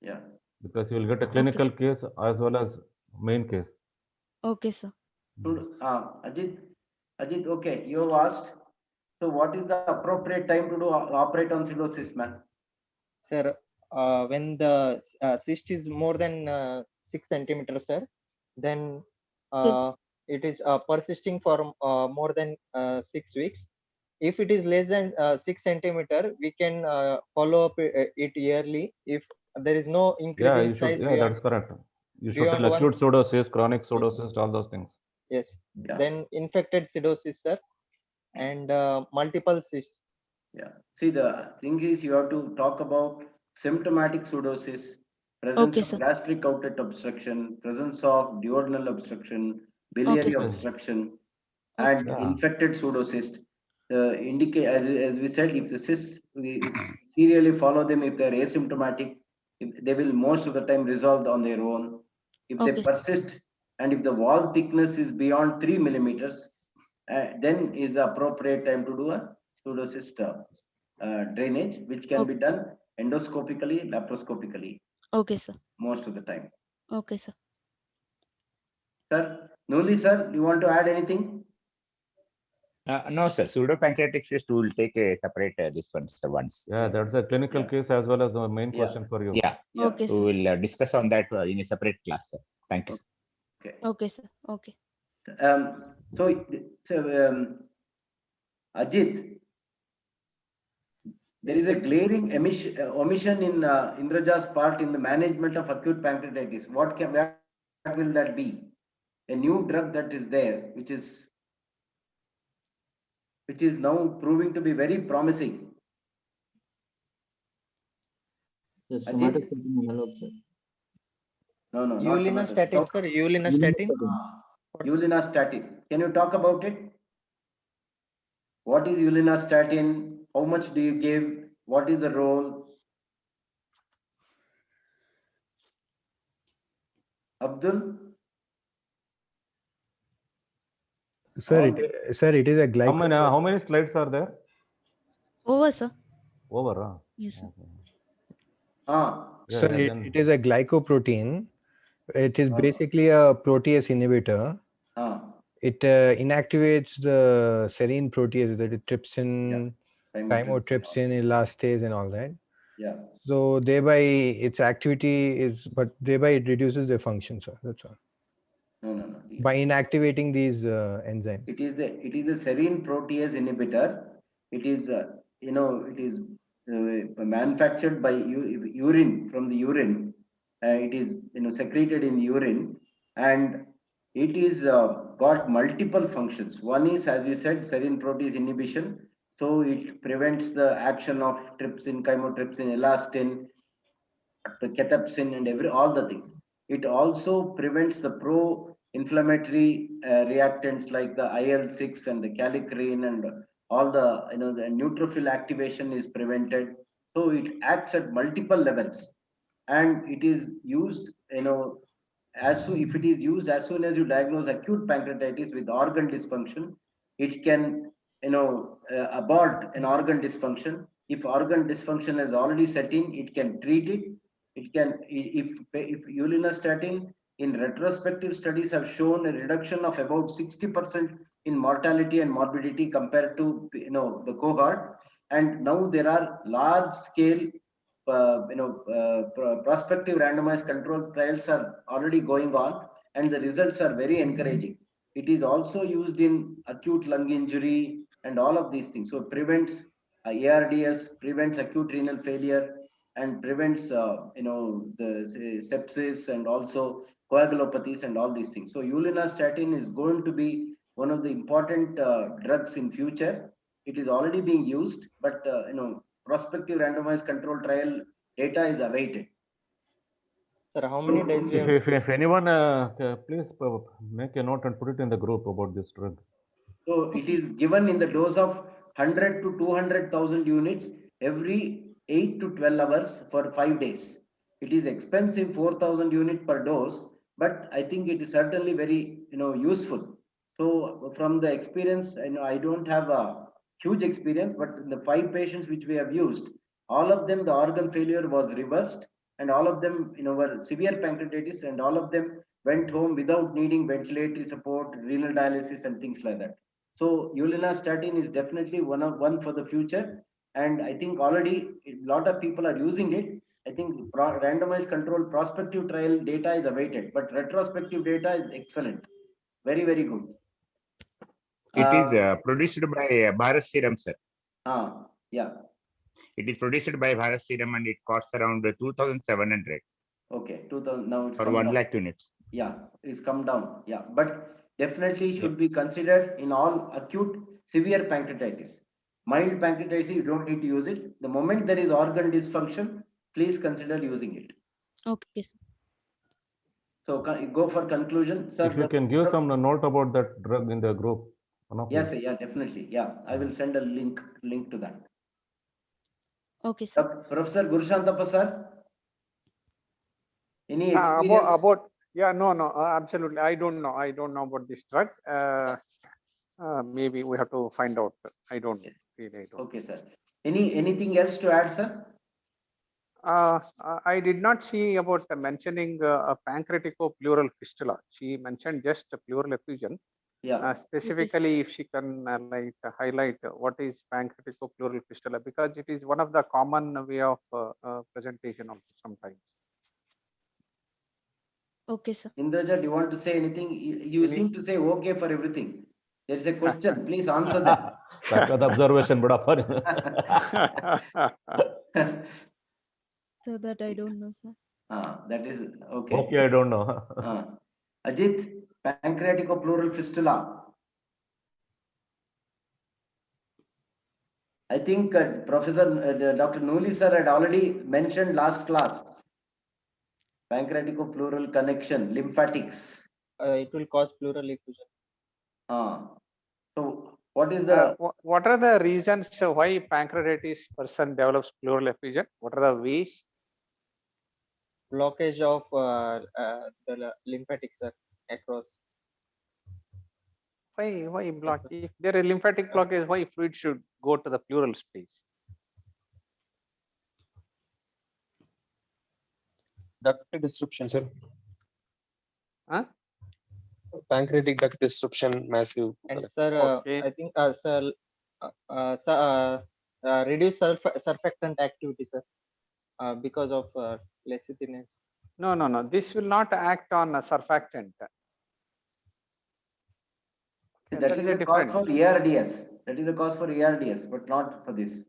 Yeah. Because you will get a clinical case as well as main case. Okay, sir. Ajit, okay, you have asked. So what is the appropriate time to operate on pseudocyst, man? Sir, when the cyst is more than 6 centimeters, sir, then it is persisting for more than 6 weeks. If it is less than 6 centimeter, we can follow up it yearly. If there is no increase in size, that's correct. You should tell acute pseudocyst, chronic pseudocyst, all those things. Yes. Yeah. Then infected pseudocyst, sir, and multiple cysts. Yeah. See, the thing is, you have to talk about symptomatic pseudocyst, presence of gastric outlet obstruction, presence of duodenal obstruction, biliary obstruction, and infected pseudocyst. Indicate, as we said, if the cysts, we serially follow them. If they are asymptomatic, they will most of the time resolve on their own. If they persist, and if the wall thickness is beyond 3 millimeters, then is the appropriate time to do a pseudocyst drainage, which can be done endoscopically, laparoscopically. Okay, sir. Most of the time. Okay, sir. Sir, Nuli, sir, do you want to add anything? No, sir. Pseudopancreatic cyst will take a separate this one, sir, once. Yeah, that's a clinical case as well as the main question for you. Yeah. Okay, we will discuss on that in a separate class, sir. Thank you. Okay. Okay, sir. Okay. So, Ajit, there is a glaring omission in Indraja's part in the management of acute pancreatitis. What will that be? A new drug that is there, which is now proving to be very promising. The Ajit? somatostatin analog, sir. No, not Ulinastatin, sir. Ulinastatin. Ulinastatin. Can you talk about it? What is ulinastatin? How much do you give? What is the role? Abdul? Sir, it is a How many slides are there? Over, sir. Over. Yes, sir. Sir, it is a glycoprotein. It is basically a protease inhibitor. It inactivates the serine protease, that is trypsin, chymotrypsin, elastase, and all that. Yeah. So thereby its activity is, but thereby it reduces the function, sir. That's all. No. By inactivating these enzymes. It is a serine protease inhibitor. It is it is manufactured by urine, from the urine. It is secreted in the urine, and it is got multiple functions. One is, as you said, serine protease inhibition. So it prevents the action of trypsin, chymotrypsin, elastin, cathepsin, and all the things. It also prevents the pro-inflammatory reactants like the IL-6 and the kallikrein, and all the the neutrophil activation is prevented. So it acts at multiple levels, and it is used if it is used as soon as you diagnose acute pancreatitis with organ dysfunction, it can abort an organ dysfunction. If organ dysfunction has already set in, it can treat it. It can, if ulinastatin in retrospective studies have shown a reduction of about 60% in mortality and morbidity compared to the cohort, and now there are large scale prospective randomized control trials are already going on, and the results are very encouraging. It is also used in acute lung injury and all of these things. So it prevents ARDS, prevents acute renal failure, and prevents the sepsis and also coagulopathies and all these things. So ulinastatin is going to be one of the important drugs in future. It is already being used, but prospective randomized control trial data is awaited. Sir, how many days we have? If anyone, please make a note and put it in the group about this drug. So it is given in the dose of 100 to 200,000 units every 8 to 12 hours for 5 days. It is expensive, 4,000 units per dose, but I think it is certainly very useful. So from the experience, I don't have a huge experience, but in the 5 patients which we have used, all of them the organ failure was reversed, and all of them were severe pancreatitis, and all of them went home without needing ventilatory support, renal dialysis, and things like that. So ulinastatin is definitely one for the future, and I think already a lot of people are using it. I think randomized control prospective trial data is awaited, but retrospective data is excellent, very, very good. It is produced by Bharat Serum, sir. Yeah. It is produced by Bharat Serum, and it costs around 2,700. Okay, 2,000 now it's for 1 lakh units. Yeah, it's come down. Yeah, but definitely should be considered in all acute severe pancreatitis. Mild pancreatitis, you don't need to use it. The moment there is organ dysfunction, please consider using it. Okay, sir. So go for conclusion, sir. If you can give some note about that drug in the group. Yes, yeah, definitely. Yeah, I will send a link to that. Okay, sir. Professor Gurushantappa sir, any experience about no, absolutely. I don't know about this drug. Maybe we have to find out. I don't really. Okay, sir. Anything else to add, sir? I did not see about mentioning a pancreatico-pleural fistula. She mentioned just a pleural effusion. Yeah. Specifically, if she can highlight what is pancreatico-pleural fistula, because it is one of the common way of presentation also sometimes. Okay, sir. Indraja, do you want to say anything? You Any- seem to say okay for everything. There is a question. Please answer that. Sakad observation, but So that I don't know, sir. That is okay. okay, I don't know. Ajit, pancreatico-pleural fistula. I think Dr. Nooli sir had already mentioned last class. Pancreatico-pleural connection, lymphatics. It will cause pleural effusion. So what is the what are the reasons why pancreatitis person develops pleural effusion? What are the ways? Blockage of the lymphatics across. Why block? If there is lymphatic blockage, why fluid should go to the pleural space? Duct disruption, sir. Huh? Pancreatic duct disruption, massive. And sir, Okay. I think reduce surfactant activity, sir, because of lecithinase. No. This will not act on a surfactant. that is a cause for ARDS. That is a cause for ARDS, but not for this.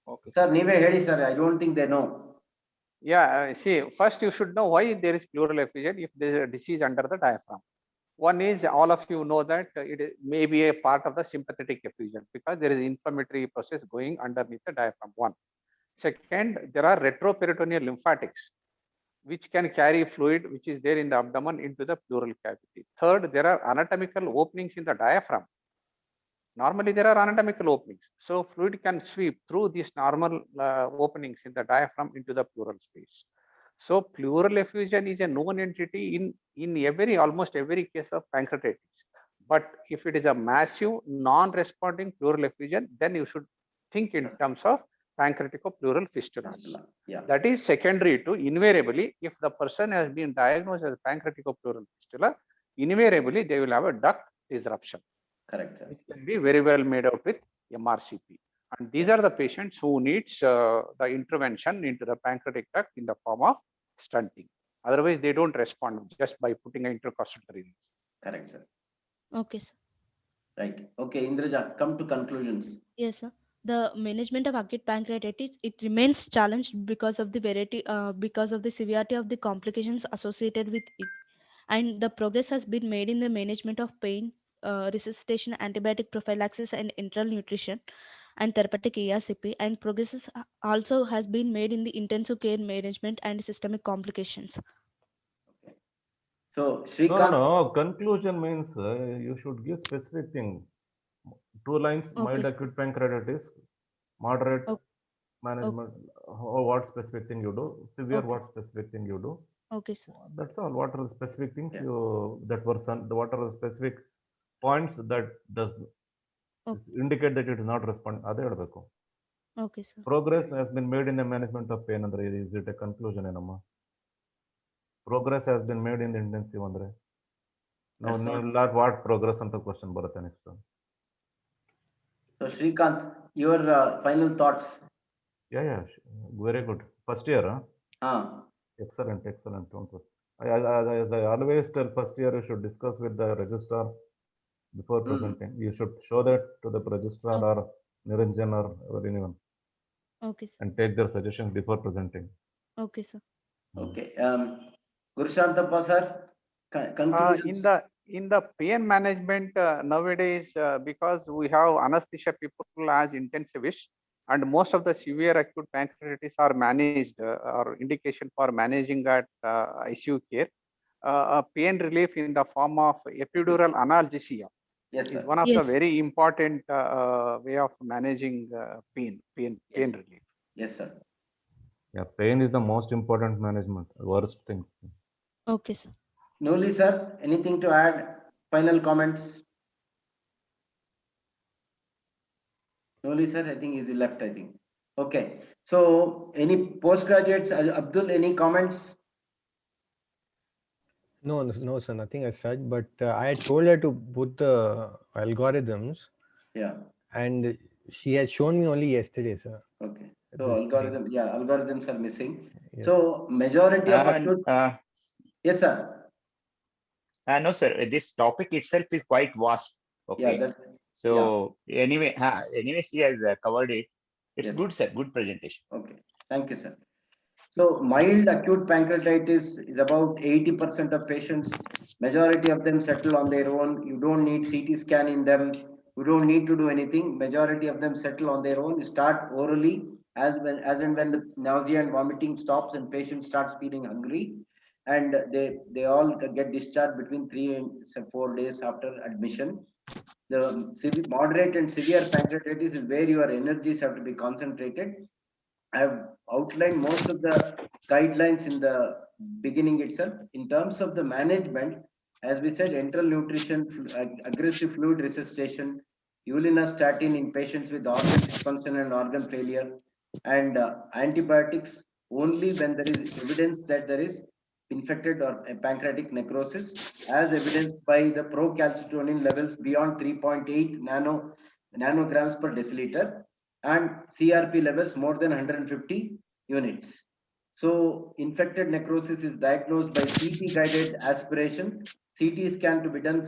Okay. Sir, Nive Hedi sir, I don't think they know. Yeah, see, first you should know why there is pleural effusion if there is a disease under the diaphragm. One is all of you know that it may be a part of the sympathetic effusion because there is inflammatory process going underneath the diaphragm. One. Second, there are retroperitoneal lymphatics which can carry fluid which is there in the abdomen into the pleural cavity. Third, there are anatomical openings in the diaphragm. Normally, there are anatomical openings. So, fluid can sweep through these normal openings in the diaphragm into the pleural space. So, pleural effusion is a known entity in almost every case of pancreatitis. But if it is a massive non-responding pleural effusion, then you should think in terms of pancreatico-pleural fistulas. Yeah. That is secondary to invariably, if the person has been diagnosed as pancreatico-pleural fistula, invariably they will have a duct disruption. Correct, sir. Which can be very well made out with MRCP. And these are the patients who needs the intervention into the pancreatic duct in the form of stenting. Otherwise, they don't respond just by putting an intercostal drainage. Correct, sir. Okay, sir. Right. Okay, Indraja, come to conclusions. Yes, sir. The management of acute pancreatitis, it remains challenged because of the severity of the complications associated with it. And the progress has been made in the management of pain, resuscitation, antibiotic prophylaxis, and enteral nutrition, and therapeutic ERCP. And progress also has been made in the intensive care management and systemic complications. Okay. So, Srikanth. No. Conclusion means you should give specific thing. 2 lines, Okay, mild sir. acute pancreatitis, moderate Okay. management, what specific thing you do, severe Okay. what specific thing you do. Okay, sir. That's all. What are the specific things Yeah. what are the specific points that does indicate that it is not respond? Ade helbeku. Okay, sir. Progress has been made in the management of pain andre is it a conclusion enamma? Progress has been made in the intensive andre. Now not what progress anta question barutte next. So, Srikanth, your final thoughts. Yeah, very good. First year, Excellent. Don't worry. As I always tell, first year you should discuss with the registrar before presenting. You should show that to the registrar or Niranjan or anyone. Okay, sir. And take their suggestions before presenting. Okay, sir. Okay. Gurushantappa sir, conclusions. In the pain management nowadays, because we have anesthesia people as intensivists, and most of the severe acute pancreatitis are managed or indication for managing at ICU care. Pain relief in the form of epidural analgesia is one of the very important way of managing pain relief. Yes, sir. Yeah, pain is the most important management. Worst thing. Okay, sir. Nooli sir, anything to add? Final comments? Nooli sir, I think he's left, I think. Okay. So, any postgraduates? Abdul, any comments? No, sir, nothing as such. But I had told her to put the algorithms. Yeah. And she had shown me only yesterday, sir. Okay. So algorithms are missing. Yes. So majority of acute. Yes, sir. No, sir. This topic itself is quite vast. Okay. Yeah, So anyway, she has covered it. It's Yes. good, sir. Good presentation. Okay, thank you, sir. So mild acute pancreatitis is about 80% of patients. Majority of them settle on their own. You don't need CT scan in them. You don't need to do anything. Majority of them settle on their own. You start orally as and when the nausea and vomiting stops and patient starts feeling hungry, and they all get discharged between 3 and 4 days after admission. The moderate and severe pancreatitis is where your energies have to be concentrated. I have outlined most of the guidelines in the beginning itself. In terms of the management, as we said, enteral nutrition, aggressive fluid resuscitation, ulinastatin in patients with organ dysfunction and organ failure, and antibiotics only when there is evidence that there is infected or a pancreatic necrosis, as evidenced by the procalcitonin levels beyond 3.8 nanograms per deciliter, and CRP levels more than 150 units. So infected necrosis is diagnosed by CT guided aspiration, CT scan to be done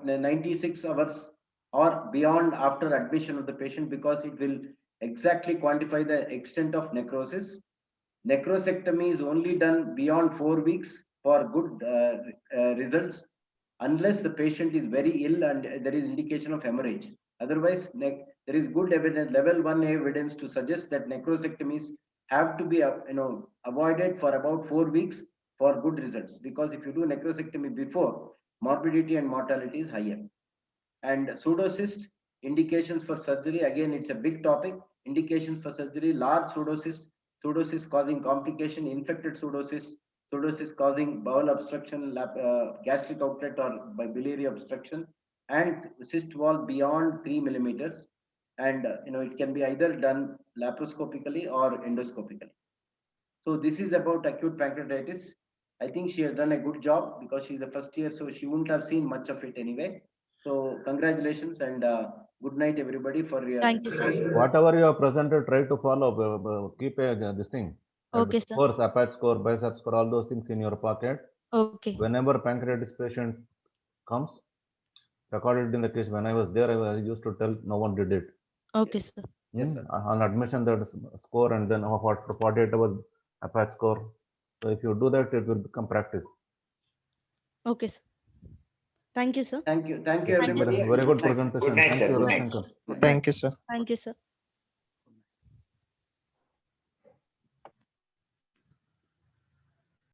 96 hours or beyond after admission of the patient, because it will exactly quantify the extent of necrosis. Necrosectomy is only done beyond 4 weeks for good results, unless the patient is very ill and there is indication of hemorrhage. Otherwise, there is good evidence, level 1A evidence to suggest that necrosectomies have to be avoided for about 4 weeks for good results. Because if you do necrosectomy before, morbidity and mortality is higher. And pseudocyst indications for surgery, again, it's a big topic. Indications for surgery: large pseudocyst causing complication, infected pseudocyst causing bowel obstruction, gastric outlet or by biliary obstruction, and cyst wall beyond 3 millimeters. And it can be either done laparoscopically or endoscopically. So this is about acute pancreatitis. I think she has done a good job because she's a first year, so she wouldn't have seen much of it anyway. So congratulations and good night, everybody, for your. Thank you, sir. Whatever you have presented, try to follow. Keep this thing. Okay, sir. Scores, APAT score, BICEP score, all those things in your pocket. Okay. Whenever pancreatitis patient comes, recorded in the case. When I was there, I used to tell no one did it. Okay, sir. Yes, sir. On admission, that score, and then for 48 hours APAT score. So if you do that, it will become practice. Okay, sir. Thank you, sir. Thank you, everybody. Very good presentation. Good night, Thank sir. you, Good Ravi night. Shankar. Thank you, sir. Thank you, sir.